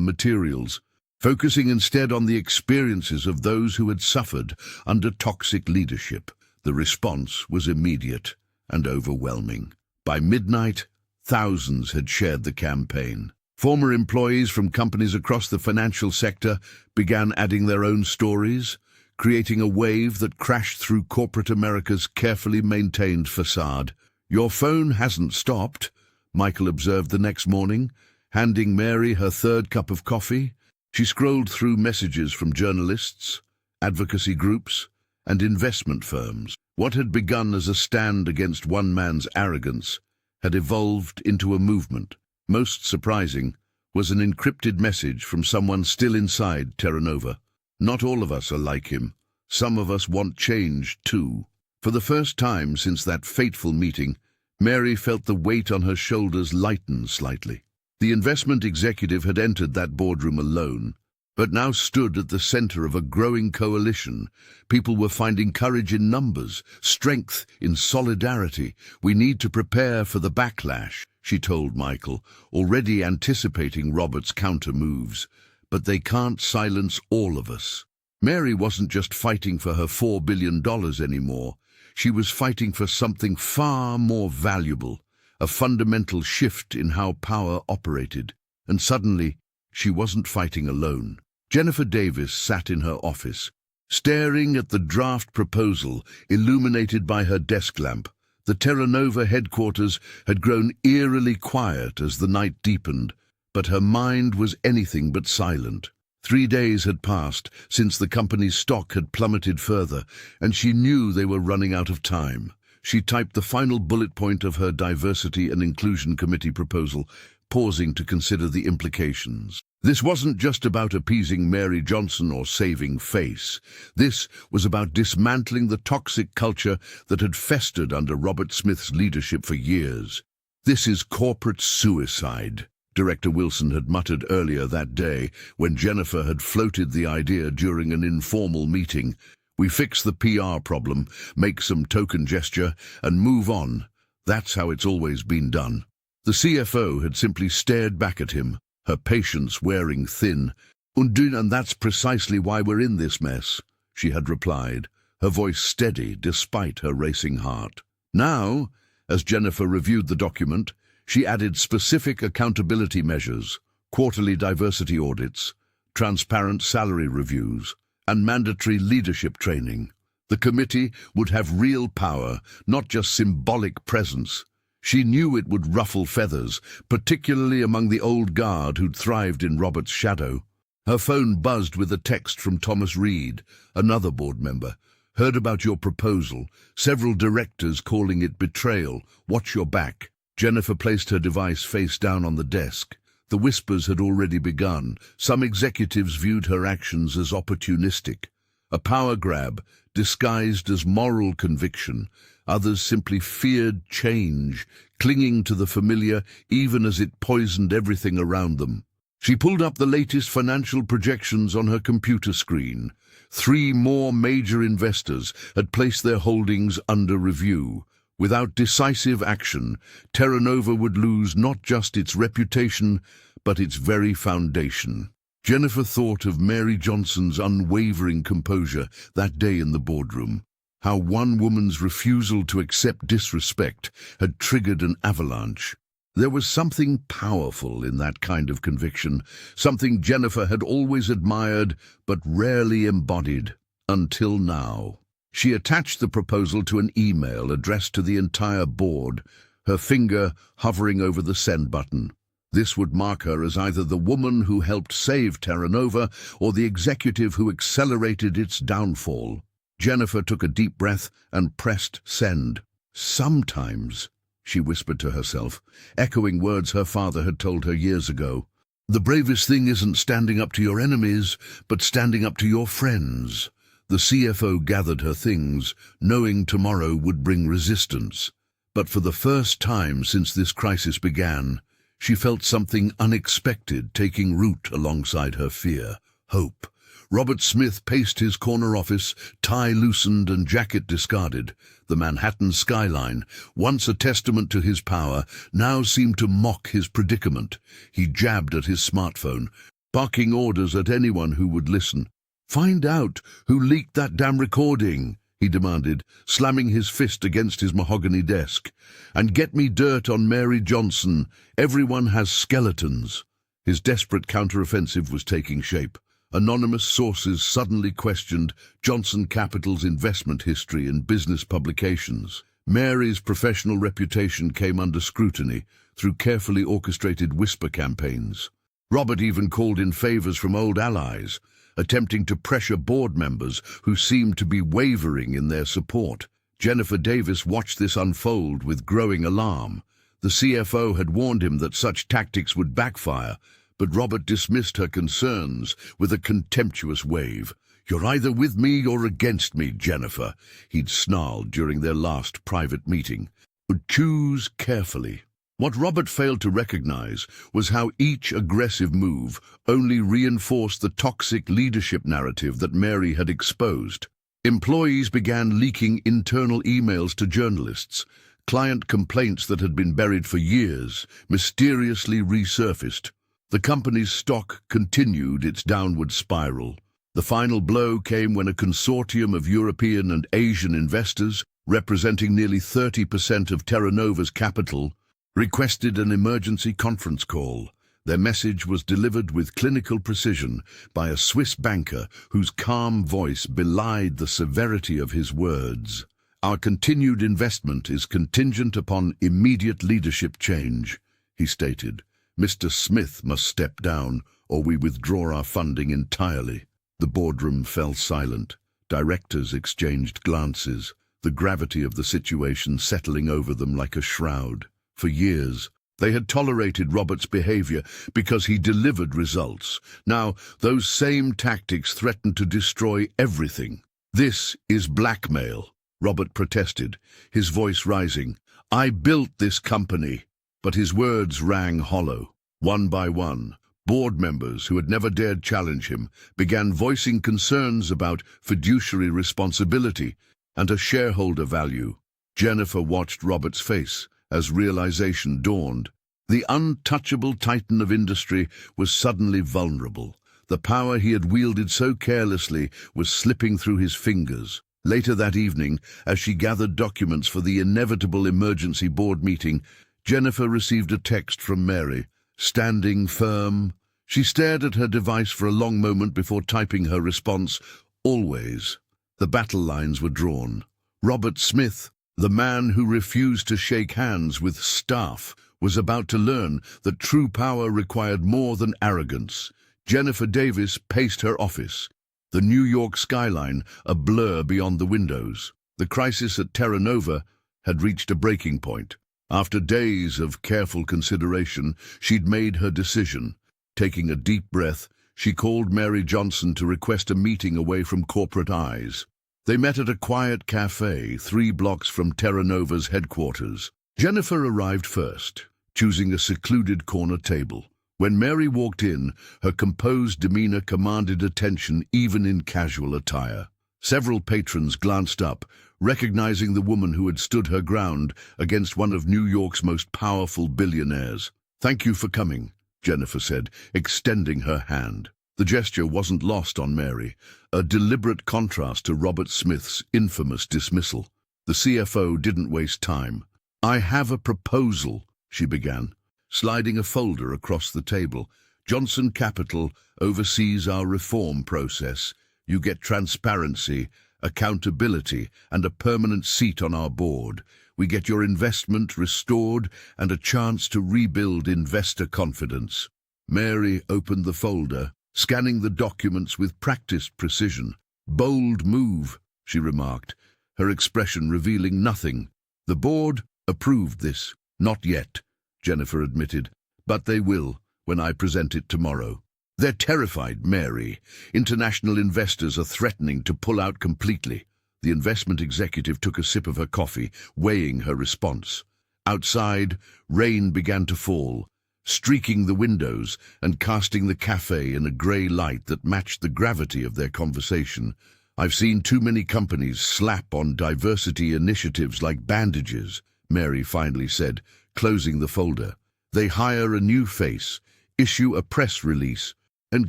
materials, focusing instead on the experiences of those who had suffered under toxic leadership. The response was immediate and overwhelming. By midnight, thousands had shared the campaign. Former employees from companies across the financial sector began adding their own stories, creating a wave that crashed through corporate America's carefully maintained facade. "Your phone hasn't stopped," Michael observed the next morning, handing Mary her third cup of coffee. She scrolled through messages from journalists, advocacy groups, and investment firms. What had begun as a stand against one man's arrogance had evolved into a movement. Most surprising was an encrypted message from someone still inside Terra Nova. "Not all of us are like him. Some of us want change too." For the first time since that fateful meeting, Mary felt the weight on her shoulders lighten slightly. The investment executive had entered that boardroom alone, but now stood at the center of a growing coalition. People were finding courage in numbers, strength in solidarity. "We need to prepare for the backlash," she told Michael, already anticipating Robert's counter moves. "But they can't silence all of us." Mary wasn't just fighting for her $4 billion anymore. She was fighting for something far more valuable, a fundamental shift in how power operated. And suddenly, she wasn't fighting alone. Jennifer Davis sat in her office, staring at the draft proposal illuminated by her desk lamp. The Terra Nova headquarters had grown eerily quiet as the night deepened, but her mind was anything but silent. 3 days had passed since the company's stock had plummeted further, and she knew they were running out of time. She typed the final bullet point of her Diversity and Inclusion Committee proposal, pausing to consider the implications. This wasn't just about appeasing Mary Johnson or saving face. This was about dismantling the toxic culture that had festered under Robert Smith's leadership for years. "This is corporate suicide," Director Wilson had muttered earlier that day when Jennifer had floated the idea during an informal meeting. "We fix the PR problem, make some token gesture, and move on. That's how it's always been done." The CFO had simply stared back at him, her patience wearing thin. "And that's precisely why we're in this mess," she had replied, her voice steady despite her racing heart. Now, as Jennifer reviewed the document, she added specific accountability measures, quarterly diversity audits, transparent salary reviews, and mandatory leadership training. The committee would have real power, not just symbolic presence. She knew it would ruffle feathers, particularly among the old guard who'd thrived in Robert's shadow. Her phone buzzed with a text from Thomas Reed, another board member. "Heard about your proposal. Several directors calling it betrayal. Watch your back." Jennifer placed her device face down on the desk. The whispers had already begun. Some executives viewed her actions as opportunistic, a power grab disguised as moral conviction. Others simply feared change, clinging to the familiar even as it poisoned everything around them. She pulled up the latest financial projections on her computer screen. 3 more major investors had placed their holdings under review. Without decisive action, Terra Nova would lose not just its reputation, but its very foundation. Jennifer thought of Mary Johnson's unwavering composure that day in the boardroom. How one woman's refusal to accept disrespect had triggered an avalanche. There was something powerful in that kind of conviction, something Jennifer had always admired but rarely embodied, until now. She attached the proposal to an email addressed to the entire board, her finger hovering over the send button. This would mark her as either the woman who helped save Terra Nova or the executive who accelerated its downfall. Jennifer took a deep breath and pressed send. "Sometimes," she whispered to herself, echoing words her father had told her years ago, "the bravest thing isn't standing up to your enemies, but standing up to your friends." The CFO gathered her things, knowing tomorrow would bring resistance. But for the first time since this crisis began, she felt something unexpected taking root alongside her fear. Hope. Robert Smith paced his corner office, tie loosened and jacket discarded. The Manhattan skyline, once a testament to his power, now seemed to mock his predicament. He jabbed at his smartphone, barking orders at anyone who would listen. "Find out who leaked that damn recording," he demanded, slamming his fist against his mahogany desk. "And get me dirt on Mary Johnson. Everyone has skeletons." His desperate counteroffensive was taking shape. Anonymous sources suddenly questioned Johnson Capital's investment history and business publications. Mary's professional reputation came under scrutiny through carefully orchestrated whisper campaigns. Robert even called in favors from old allies, attempting to pressure board members who seemed to be wavering in their support. Jennifer Davis watched this unfold with growing alarm. The CFO had warned him that such tactics would backfire, but Robert dismissed her concerns with a contemptuous wave. "You're either with me or against me, Jennifer," he'd snarled during their last private meeting. "But choose carefully." What Robert failed to recognize was how each aggressive move only reinforced the toxic leadership narrative that Mary had exposed. Employees began leaking internal emails to journalists. Client complaints that had been buried for years mysteriously resurfaced. The company's stock continued its downward spiral. The final blow came when a consortium of European and Asian investors, representing nearly 30% of Terra Nova's capital, requested an emergency conference call. Their message was delivered with clinical precision by a Swiss banker whose calm voice belied the severity of his words. "Our continued investment is contingent upon immediate leadership change," he stated. "Mr. Smith must step down, or we withdraw our funding entirely." The boardroom fell silent. Directors exchanged glances, the gravity of the situation settling over them like a shroud. For years, they had tolerated Robert's behavior because he delivered results. Now, those same tactics threatened to destroy everything. "This is blackmail," Robert protested, his voice rising. "I built this company." But his words rang hollow. One by one, board members who had never dared challenge him began voicing concerns about fiduciary responsibility and a shareholder value. Jennifer watched Robert's face as realization dawned. The untouchable titan of industry was suddenly vulnerable. The power he had wielded so carelessly was slipping through his fingers. Later that evening, as she gathered documents for the inevitable emergency board meeting, Jennifer received a text from Mary. Standing firm, she stared at her device for a long moment before typing her response, "Always." The battle lines were drawn. Robert Smith, the man who refused to shake hands with staff, was about to learn that true power required more than arrogance. Jennifer Davis paced her office, the New York skyline a blur beyond the windows. The crisis at Terra Nova had reached a breaking point. After days of careful consideration, she'd made her decision. Taking a deep breath, she called Mary Johnson to request a meeting away from corporate eyes. They met at a quiet cafe 3 blocks from Terra Nova's headquarters. Jennifer arrived first, choosing a secluded corner table. When Mary walked in, her composed demeanor commanded attention even in casual attire. Several patrons glanced up, recognizing the woman who had stood her ground against one of New York's most powerful billionaires. "Thank you for coming," Jennifer said, extending her hand. The gesture wasn't lost on Mary, a deliberate contrast to Robert Smith's infamous dismissal. The CFO didn't waste time. "I have a proposal," she began, sliding a folder across the table. "Johnson Capital oversees our reform process. You get transparency, accountability, and a permanent seat on our board. We get your investment restored and a chance to rebuild investor confidence." Mary opened the folder, scanning the documents with practiced precision. "Bold move," she remarked, her expression revealing nothing. "The board approved this." "Not yet," Jennifer admitted, "but they will when I present it tomorrow." "They're terrified, Mary. International investors are threatening to pull out completely." The investment executive took a sip of her coffee, weighing her response. Outside, rain began to fall. streaking the windows and casting the cafe in a grey light that matched the gravity of their conversation. "I've seen too many companies slap on diversity initiatives like bandages," Mary finally said, closing the folder. "They hire a new face, issue a press release, and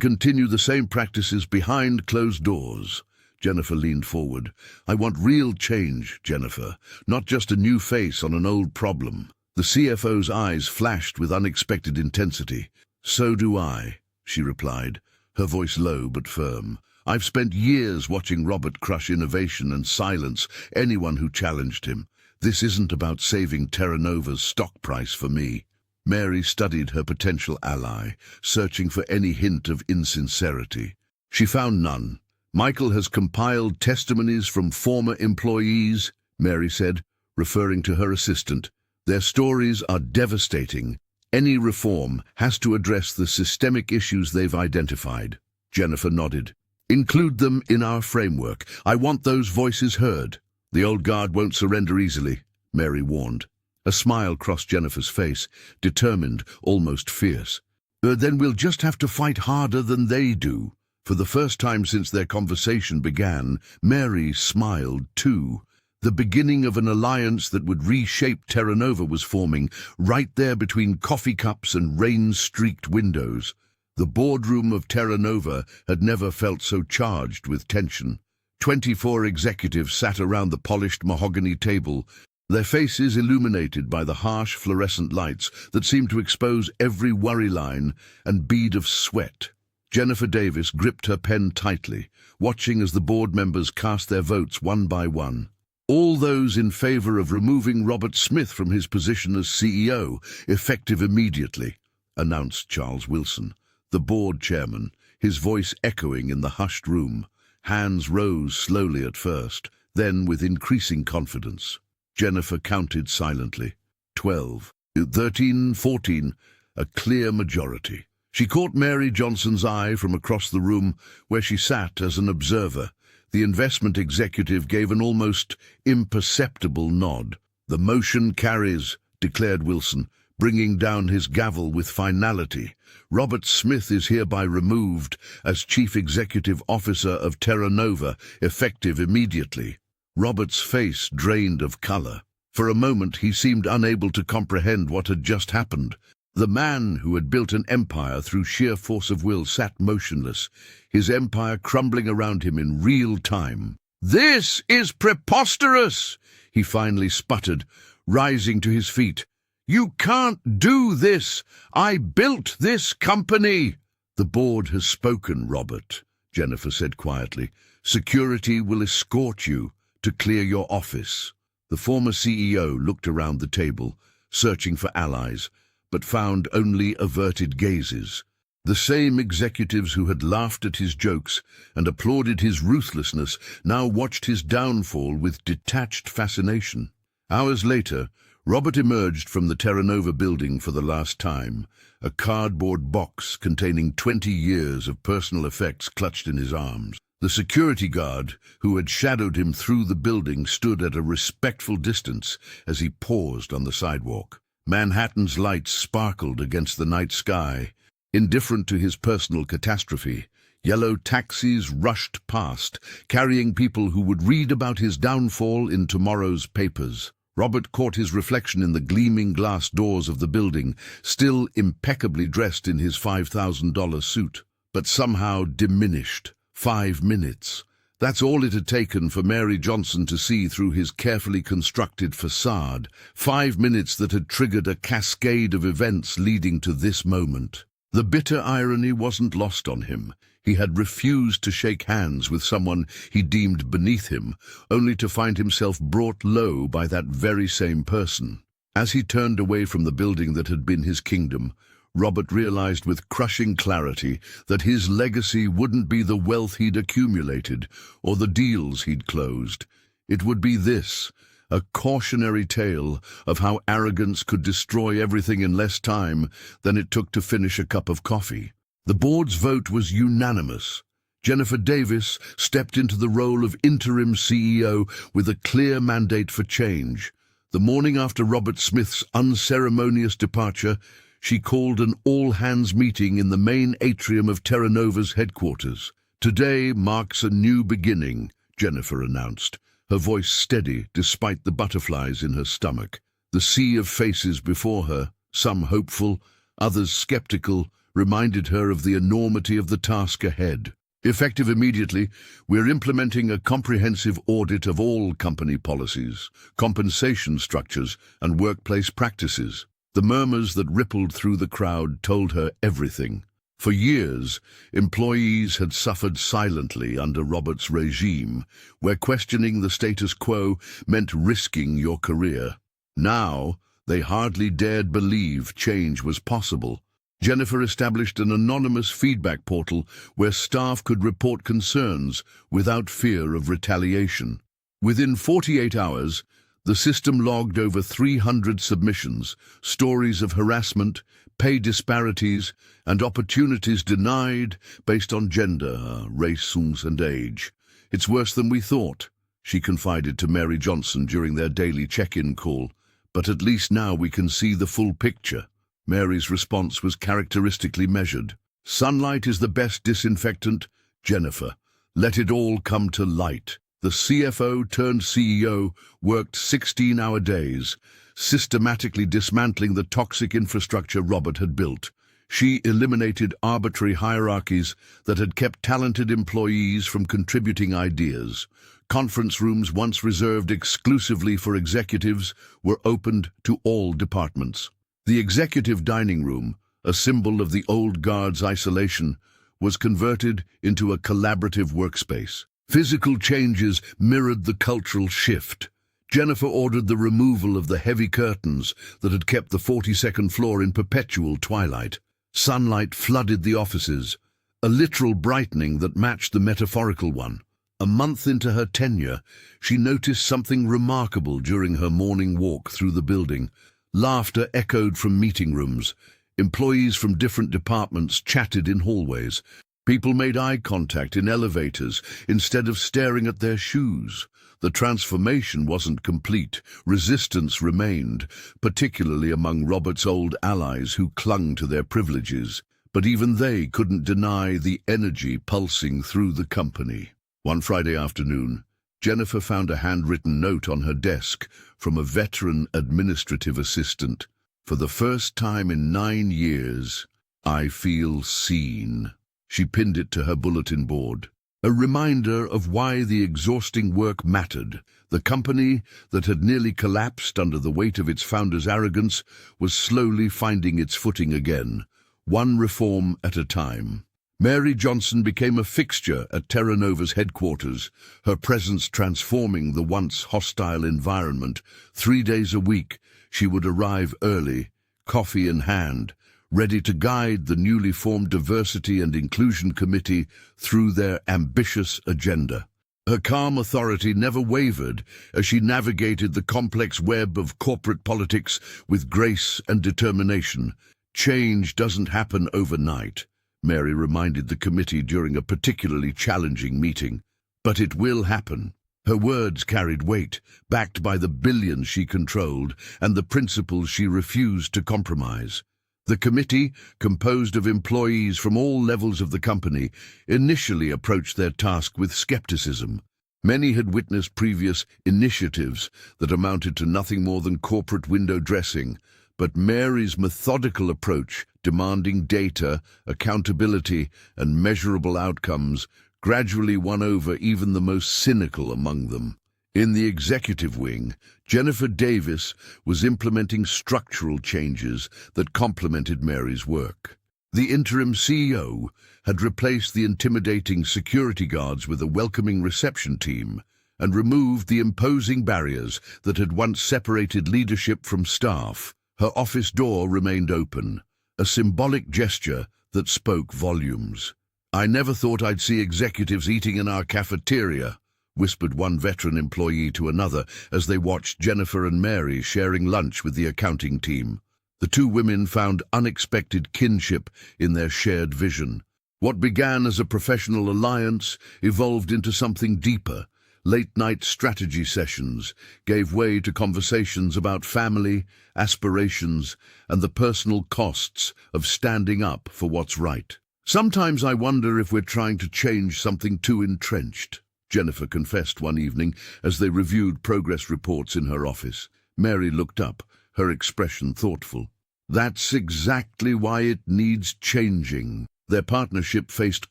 continue the same practices behind closed doors." Jennifer leaned forward. "I want real change, Jennifer, not just a new face on an old problem." The CFO's eyes flashed with unexpected intensity. "So do I," she replied, her voice low but firm. "I've spent years watching Robert crush innovation and silence anyone who challenged him. This isn't about saving Terra Nova's stock price for me." Mary studied her potential ally, searching for any hint of insincerity. She found none. "Michael has compiled testimonies from former employees," Mary said, referring to her assistant. "Their stories are devastating. Any reform has to address the systemic issues they've identified." Jennifer nodded. "Include them in our framework. I want those voices heard." "The old guard won't surrender easily," Mary warned. A smile crossed Jennifer's face, determined, almost fierce. "Then we'll just have to fight harder than they do." For the first time since their conversation began, Mary smiled too. The beginning of an alliance that would reshape Terra Nova was forming, right there between coffee cups and rain-streaked windows. The boardroom of Terra Nova had never felt so charged with tension. 24 executives sat around the polished mahogany table, their faces illuminated by the harsh fluorescent lights that seemed to expose every worry line and bead of sweat. Jennifer Davis gripped her pen tightly, watching as the board members cast their votes one by one. "All those in favor of removing Robert Smith from his position as CEO, effective immediately," announced Charles Wilson, the board chairman, his voice echoing in the hushed room. Hands rose slowly at first, then with increasing confidence. Jennifer counted silently. 12, 13, 14, a clear majority. She caught Mary Johnson's eye from across the room, where she sat as an observer. The investment executive gave an almost imperceptible nod. "The motion carries," declared Wilson, bringing down his gavel with finality. "Robert Smith is hereby removed as Chief Executive Officer of Terra Nova, effective immediately." Robert's face drained of color. For a moment he seemed unable to comprehend what had just happened. The man who had built an empire through sheer force of will sat motionless, his empire crumbling around him in real time. "This is preposterous!" he finally sputtered, rising to his feet. "You can't do this! I built this company!" "The board has spoken, Robert," Jennifer said quietly. "Security will escort you to clear your office." The former CEO looked around the table, searching for allies, but found only averted gazes. The same executives who had laughed at his jokes and applauded his ruthlessness now watched his downfall with detached fascination. Hours later, Robert emerged from the Terra Nova building for the last time, a cardboard box containing 20 years of personal effects clutched in his arms. The security guard, who had shadowed him through the building, stood at a respectful distance as he paused on the sidewalk. Manhattan's lights sparkled against the night sky. Indifferent to his personal catastrophe, yellow taxis rushed past, carrying people who would read about his downfall in tomorrow's papers. Robert caught his reflection in the gleaming glass doors of the building, still impeccably dressed in his $5,000 suit, but somehow diminished. 5 minutes. That's all it had taken for Mary Johnson to see through his carefully constructed facade. 5 minutes that had triggered a cascade of events leading to this moment. The bitter irony wasn't lost on him. He had refused to shake hands with someone he deemed beneath him, only to find himself brought low by that very same person. As he turned away from the building that had been his kingdom, Robert realized with crushing clarity that his legacy wouldn't be the wealth he'd accumulated or the deals he'd closed. It would be this, a cautionary tale of how arrogance could destroy everything in less time than it took to finish a cup of coffee. The board's vote was unanimous. Jennifer Davis stepped into the role of interim CEO with a clear mandate for change. The morning after Robert Smith's unceremonious departure, she called an all-hands meeting in the main atrium of Terra Nova's headquarters. "Today marks a new beginning," Jennifer announced, her voice steady despite the butterflies in her stomach. The sea of faces before her, some hopeful, others skeptical, reminded her of the enormity of the task ahead. "Effective immediately, we're implementing a comprehensive audit of all company policies, compensation structures, and workplace practices." The murmurs that rippled through the crowd told her everything. For years, employees had suffered silently under Robert's regime, where questioning the status quo meant risking your career. Now, they hardly dared believe change was possible. Jennifer established an anonymous feedback portal where staff could report concerns without fear of retaliation. Within 48 hours, the system logged over 300 submissions, stories of harassment, pay disparities, and opportunities denied based on gender, race, and age. "It's worse than we thought," she confided to Mary Johnson during their daily check-in call. "But at least now we can see the full picture." Mary's response was characteristically measured. "Sunlight is the best disinfectant, Jennifer. Let it all come to light." The CFO turned CEO worked 16-hour days, systematically dismantling the toxic infrastructure Robert had built. She eliminated arbitrary hierarchies that had kept talented employees from contributing ideas. Conference rooms once reserved exclusively for executives were opened to all departments. The executive dining room, a symbol of the old guard's isolation, was converted into a collaborative workspace. Physical changes mirrored the cultural shift. Jennifer ordered the removal of the heavy curtains that had kept the 42nd floor in perpetual twilight. Sunlight flooded the offices, a literal brightening that matched the metaphorical one. A month into her tenure, she noticed something remarkable during her morning walk through the building. Laughter echoed from meeting rooms. Employees from different departments chatted in hallways. People made eye contact in elevators instead of staring at their shoes. The transformation wasn't complete. Resistance remained, particularly among Robert's old allies who clung to their privileges. But even they couldn't deny the energy pulsing through the company. One Friday afternoon, Jennifer found a handwritten note on her desk from a veteran administrative assistant. "For the first time in 9 years, I feel seen." She pinned it to her bulletin board. A reminder of why the exhausting work mattered. The company that had nearly collapsed under the weight of its founder's arrogance was slowly finding its footing again, one reform at a time. Mary Johnson became a fixture at Terra Nova's headquarters, her presence transforming the once hostile environment. 3 days a week, she would arrive early, coffee in hand, ready to guide the newly formed Diversity and Inclusion Committee through their ambitious agenda. Her calm authority never wavered as she navigated the complex web of corporate politics with grace and determination. "Change doesn't happen overnight," Mary reminded the committee during a particularly challenging meeting. "But it will happen." Her words carried weight, backed by the billions she controlled and the principles she refused to compromise. The committee, composed of employees from all levels of the company, initially approached their task with skepticism. Many had witnessed previous initiatives that amounted to nothing more than corporate window dressing, but Mary's methodical approach, demanding data, accountability, and measurable outcomes, gradually won over even the most cynical among them. In the executive wing, Jennifer Davis was implementing structural changes that complemented Mary's work. The interim CEO had replaced the intimidating security guards with a welcoming reception team and removed the imposing barriers that had once separated leadership from staff. Her office door remained open, a symbolic gesture that spoke volumes. "I never thought I'd see executives eating in our cafeteria," whispered one veteran employee to another as they watched Jennifer and Mary sharing lunch with the accounting team. The two women found unexpected kinship in their shared vision. What began as a professional alliance evolved into something deeper, Late-night strategy sessions gave way to conversations about family, aspirations, and the personal costs of standing up for what's right. "Sometimes I wonder if we're trying to change something too entrenched," Jennifer confessed one evening as they reviewed progress reports in her office. Mary looked up, her expression thoughtful. "That's exactly why it needs changing." Their partnership faced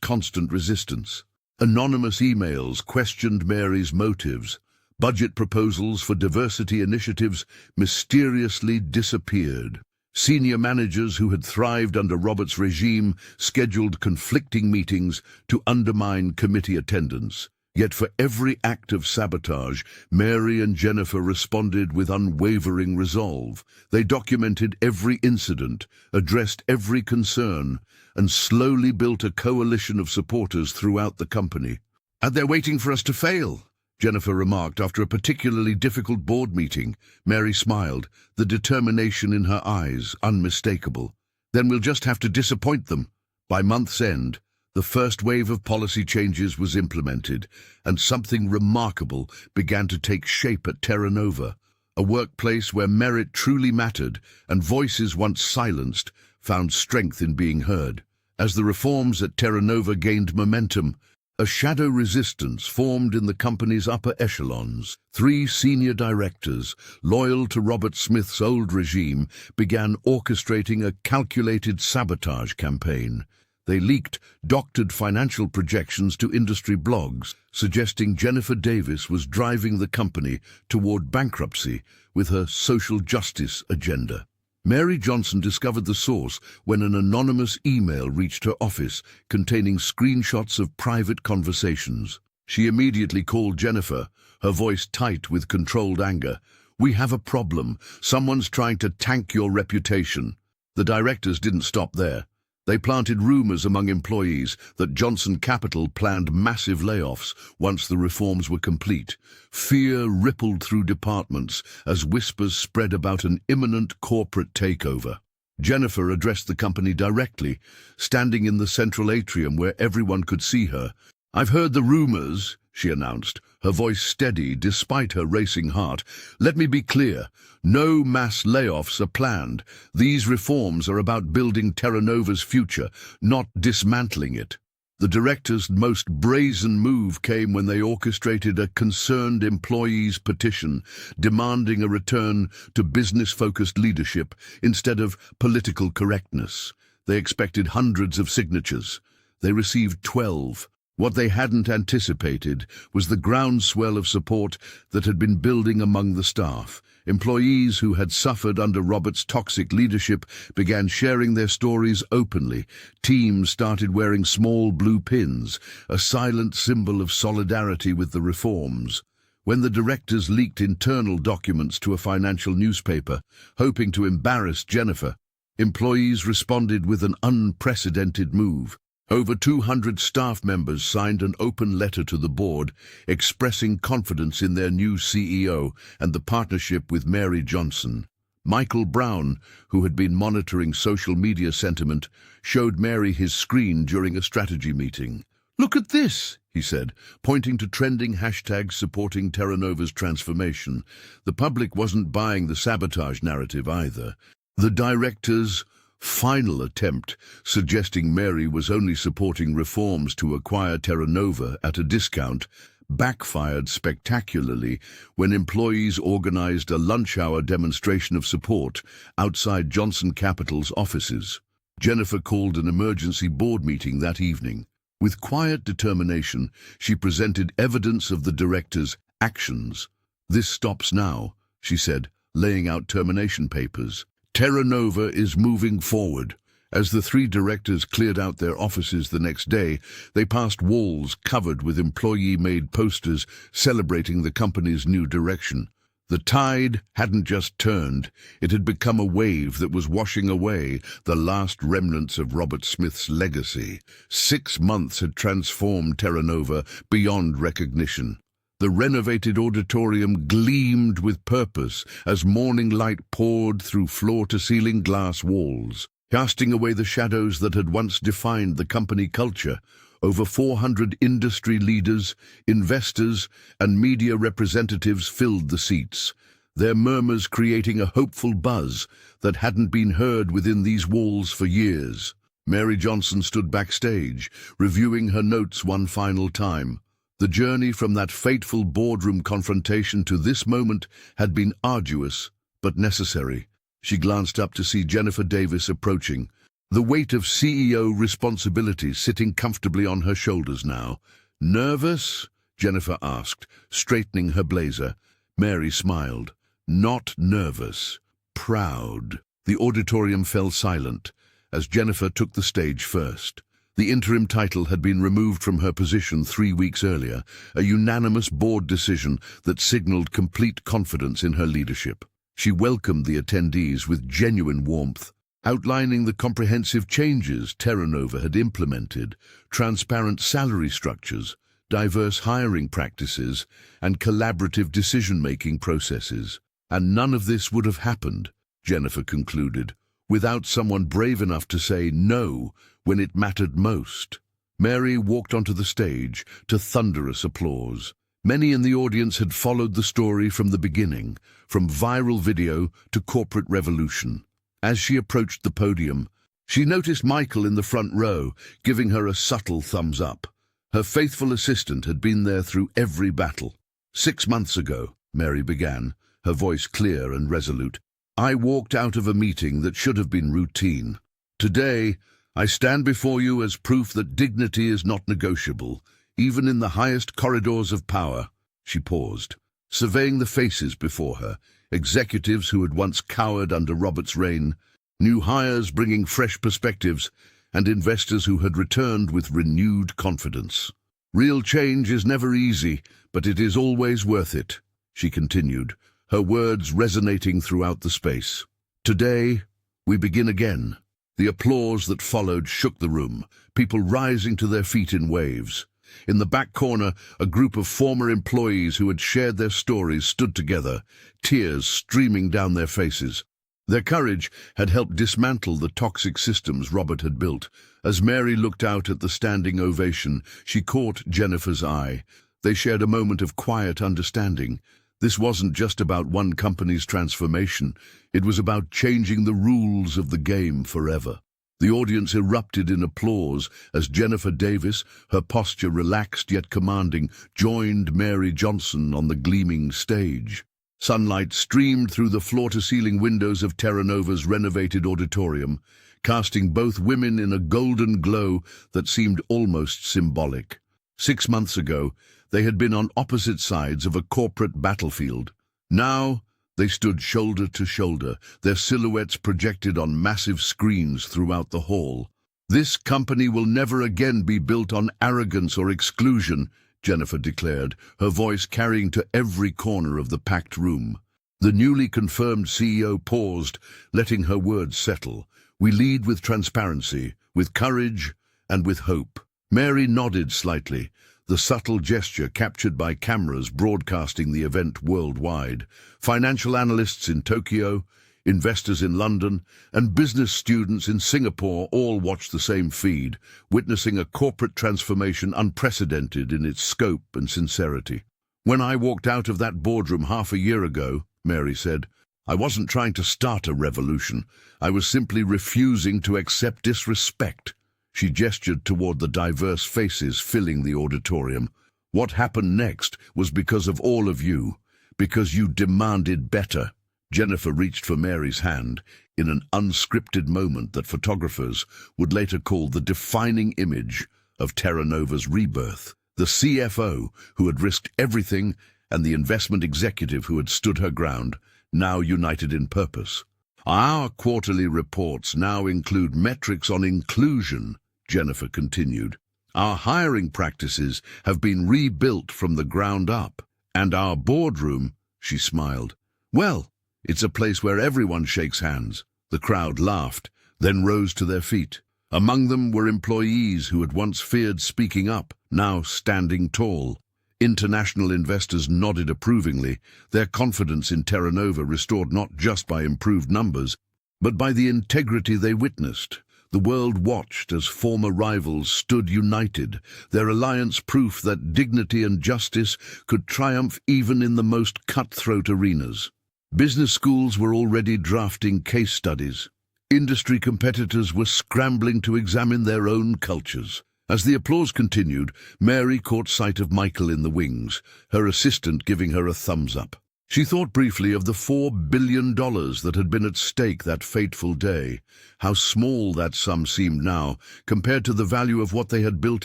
constant resistance. Anonymous emails questioned Mary's motives. Budget proposals for diversity initiatives mysteriously disappeared. Senior managers who had thrived under Robert's regime scheduled conflicting meetings to undermine committee attendance. Yet for every act of sabotage, Mary and Jennifer responded with unwavering resolve. They documented every incident, addressed every concern, and slowly built a coalition of supporters throughout the company. "And they're waiting for us to fail," Jennifer remarked after a particularly difficult board meeting. Mary smiled, the determination in her eyes unmistakable. "Then we'll just have to disappoint them." By month's end, the first wave of policy changes was implemented, and something remarkable began to take shape at Terra Nova, a workplace where merit truly mattered and voices once silenced found strength in being heard. As the reforms at Terra Nova gained momentum, a shadow resistance formed in the company's upper echelons. 3 senior directors, loyal to Robert Smith's old regime, began orchestrating a calculated sabotage campaign. They leaked doctored financial projections to industry blogs, suggesting Jennifer Davis was driving the company toward bankruptcy with her social justice agenda. Mary Johnson discovered the source when an anonymous email reached her office containing screenshots of private conversations. She immediately called Jennifer, her voice tight with controlled anger. "We have a problem. Someone's trying to tank your reputation." The directors didn't stop there. They planted rumors among employees that Johnson Capital planned massive layoffs once the reforms were complete. Fear rippled through departments as whispers spread about an imminent corporate takeover. Jennifer addressed the company directly, standing in the central atrium where everyone could see her. "I've heard the rumors," she announced, her voice steady despite her racing heart. "Let me be clear. No mass layoffs are planned. These reforms are about building Terra Nova's future, not dismantling it." The directors' most brazen move came when they orchestrated a concerned employees' petition, demanding a return to business-focused leadership instead of political correctness. They expected hundreds of signatures. They received 12. What they hadn't anticipated was the groundswell of support that had been building among the staff. Employees who had suffered under Robert's toxic leadership began sharing their stories openly. Teams started wearing small blue pins, a silent symbol of solidarity with the reforms. When the directors leaked internal documents to a financial newspaper, hoping to embarrass Jennifer, employees responded with an unprecedented move. Over 200 staff members signed an open letter to the board expressing confidence in their new CEO and the partnership with Mary Johnson. Michael Brown, who had been monitoring social media sentiment, showed Mary his screen during a strategy meeting. "Look at this," he said, pointing to trending hashtags supporting Terra Nova's transformation. The public wasn't buying the sabotage narrative either. The directors' final attempt, suggesting Mary was only supporting reforms to acquire Terra Nova at a discount, backfired spectacularly when employees organized a lunch-hour demonstration of support outside Johnson Capital's offices. Jennifer called an emergency board meeting that evening. With quiet determination, she presented evidence of the directors' actions. "This stops now," she said, laying out termination papers. "Terra Nova is moving forward." As the 3 directors cleared out their offices the next day, they passed walls covered with employee-made posters celebrating the company's new direction. The tide hadn't just turned, it had become a wave that was washing away the last remnants of Robert Smith's legacy. 6 months had transformed Terra Nova beyond recognition. The renovated auditorium gleamed with purpose as morning light poured through floor-to-ceiling glass walls, casting away the shadows that had once defined the company culture. Over 400 industry leaders, investors, and media representatives filled the seats, their murmurs creating a hopeful buzz that hadn't been heard within these walls for years. Mary Johnson stood backstage, reviewing her notes one final time. The journey from that fateful boardroom confrontation to this moment had been arduous, but necessary. She glanced up to see Jennifer Davis approaching, the weight of CEO responsibility sitting comfortably on her shoulders now. "Nervous?" Jennifer asked, straightening her blazer. Mary smiled. "Not nervous. Proud." The auditorium fell silent as Jennifer took the stage first. The interim title had been removed from her position 3 weeks earlier, a unanimous board decision that signaled complete confidence in her leadership. She welcomed the attendees with genuine warmth, outlining the comprehensive changes Terra Nova had implemented, transparent salary structures, diverse hiring practices, and collaborative decision-making processes. And none of this would have happened, Jennifer concluded, without someone brave enough to say no when it mattered most. Mary walked onto the stage to thunderous applause. Many in the audience had followed the story from the beginning, from viral video to corporate revolution. As she approached the podium, she noticed Michael in the front row, giving her a subtle thumbs up. Her faithful assistant had been there through every battle. 6 months ago, Mary began, her voice clear and resolute, I walked out of a meeting that should have been routine. Today, I stand before you as proof that dignity is not negotiable, even in the highest corridors of power. She paused, surveying the faces before her, executives who had once cowered under Robert's reign, new hires bringing fresh perspectives, and investors who had returned with renewed confidence. Real change is never easy, but it is always worth it, she continued, her words resonating throughout the space. Today, we begin again. The applause that followed shook the room, people rising to their feet in waves. In the back corner, a group of former employees who had shared their stories stood together, tears streaming down their faces. Their courage had helped dismantle the toxic systems Robert had built. As Mary looked out at the standing ovation, she caught Jennifer's eye. They shared a moment of quiet understanding. This wasn't just about one company's transformation. It was about changing the rules of the game forever. The audience erupted in applause as Jennifer Davis, her posture relaxed yet commanding, joined Mary Johnson on the gleaming stage. Sunlight streamed through the floor-to-ceiling windows of Terra Nova's renovated auditorium, casting both women in a golden glow that seemed almost symbolic. 6 months ago, they had been on opposite sides of a corporate battlefield. Now, they stood shoulder to shoulder, their silhouettes projected on massive screens throughout the hall. This company will never again be built on arrogance or exclusion, Jennifer declared, her voice carrying to every corner of the packed room. The newly confirmed CEO paused, letting her words settle. We lead with transparency, with courage, and with hope. Mary nodded slightly, the subtle gesture captured by cameras broadcasting the event worldwide. Financial analysts in Tokyo, investors in London, and business students in Singapore all watched the same feed, witnessing a corporate transformation unprecedented in its scope and sincerity. When I walked out of that boardroom half a year ago, Mary said, I wasn't trying to start a revolution. I was simply refusing to accept disrespect. She gestured toward the diverse faces filling the auditorium. What happened next was because of all of you, because you demanded better. Jennifer reached for Mary's hand in an unscripted moment that photographers would later call the defining image of Terra Nova's rebirth. The CFO, who had risked everything, and the investment executive who had stood her ground, now united in purpose. Our quarterly reports now include metrics on inclusion, Jennifer continued. Our hiring practices have been rebuilt from the ground up. And our boardroom, she smiled. Well, it's a place where everyone shakes hands. The crowd laughed, then rose to their feet. Among them were employees who had once feared speaking up, now standing tall. International investors nodded approvingly, their confidence in Terra Nova restored not just by improved numbers, but by the integrity they witnessed. The world watched as former rivals stood united, their alliance proof that dignity and justice could triumph even in the most cutthroat arenas. Business schools were already drafting case studies. Industry competitors were scrambling to examine their own cultures. As the applause continued, Mary caught sight of Michael in the wings, her assistant giving her a thumbs up. She thought briefly of the $4 billion that had been at stake that fateful day. How small that sum seemed now, compared to the value of what they had built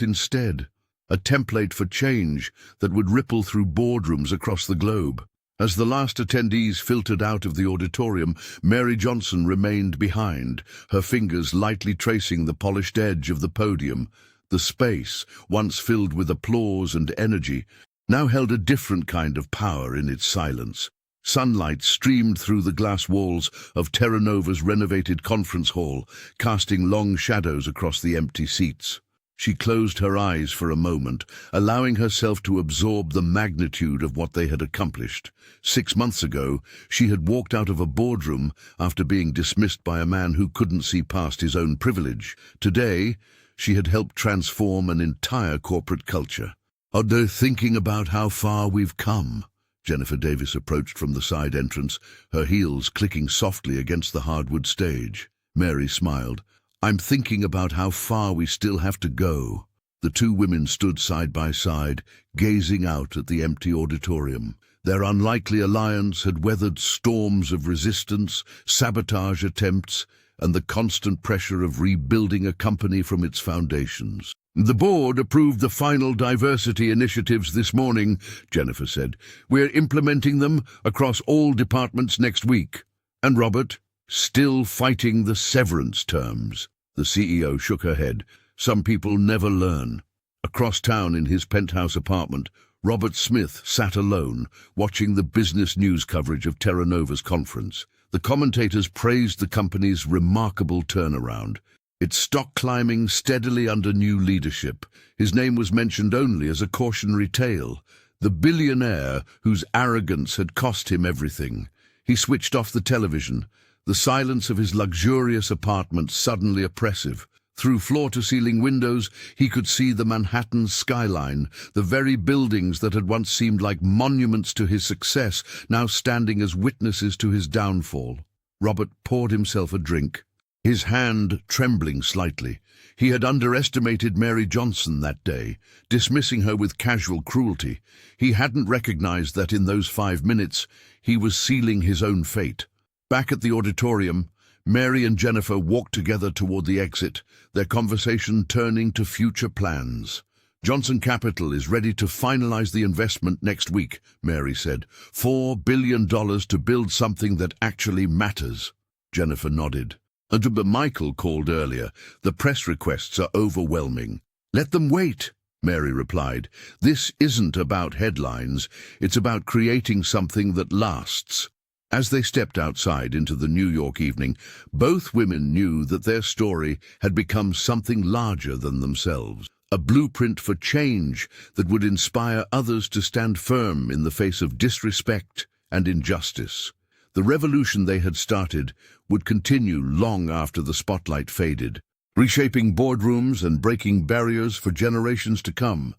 instead. A template for change that would ripple through boardrooms across the globe. As the last attendees filtered out of the auditorium, Mary Johnson remained behind, her fingers lightly tracing the polished edge of the podium. The space, once filled with applause and energy, now held a different kind of power in its silence. Sunlight streamed through the glass walls of Terra Nova's renovated conference hall, casting long shadows across the empty seats. She closed her eyes for a moment, allowing herself to absorb the magnitude of what they had accomplished. 6 months ago, she had walked out of a boardroom after being dismissed by a man who couldn't see past his own privilege. Today, she had helped transform an entire corporate culture. "Are they thinking about how far we've come?" Jennifer Davis approached from the side entrance, her heels clicking softly against the hardwood stage. Mary smiled. "I'm thinking about how far we still have to go." The two women stood side by side, gazing out at the empty auditorium. Their unlikely alliance had weathered storms of resistance, sabotage attempts, and the constant pressure of rebuilding a company from its foundations. "The board approved the final diversity initiatives this morning," Jennifer said. "We're implementing them across all departments next week." "And Robert, still fighting the severance terms?" The CEO shook her head. "Some people never learn." Across town in his penthouse apartment, Robert Smith sat alone, watching the business news coverage of Terra Nova's conference. The commentators praised the company's remarkable turnaround, its stock climbing steadily under new leadership. His name was mentioned only as a cautionary tale, the billionaire whose arrogance had cost him everything. He switched off the television, the silence of his luxurious apartment suddenly oppressive. Through floor-to-ceiling windows, he could see the Manhattan skyline, the very buildings that had once seemed like monuments to his success, now standing as witnesses to his downfall. Robert poured himself a drink, his hand trembling slightly. He had underestimated Mary Johnson that day, dismissing her with casual cruelty. He hadn't recognized that in those 5 minutes he was sealing his own fate. Back at the auditorium, Mary and Jennifer walked together toward the exit, their conversation turning to future plans. "Johnson Capital is ready to finalize the investment next week," Mary said. $4 billion to build something that actually matters." Jennifer nodded. "But Michael called earlier. The press requests are overwhelming." "Let them wait," Mary replied. "This isn't about headlines. It's about creating something that lasts." As they stepped outside into the New York evening, both women knew that their story had become something larger than themselves, a blueprint for change that would inspire others to stand firm in the face of disrespect and injustice. The revolution they had started would continue long after the spotlight faded, reshaping boardrooms and breaking barriers for generations to come.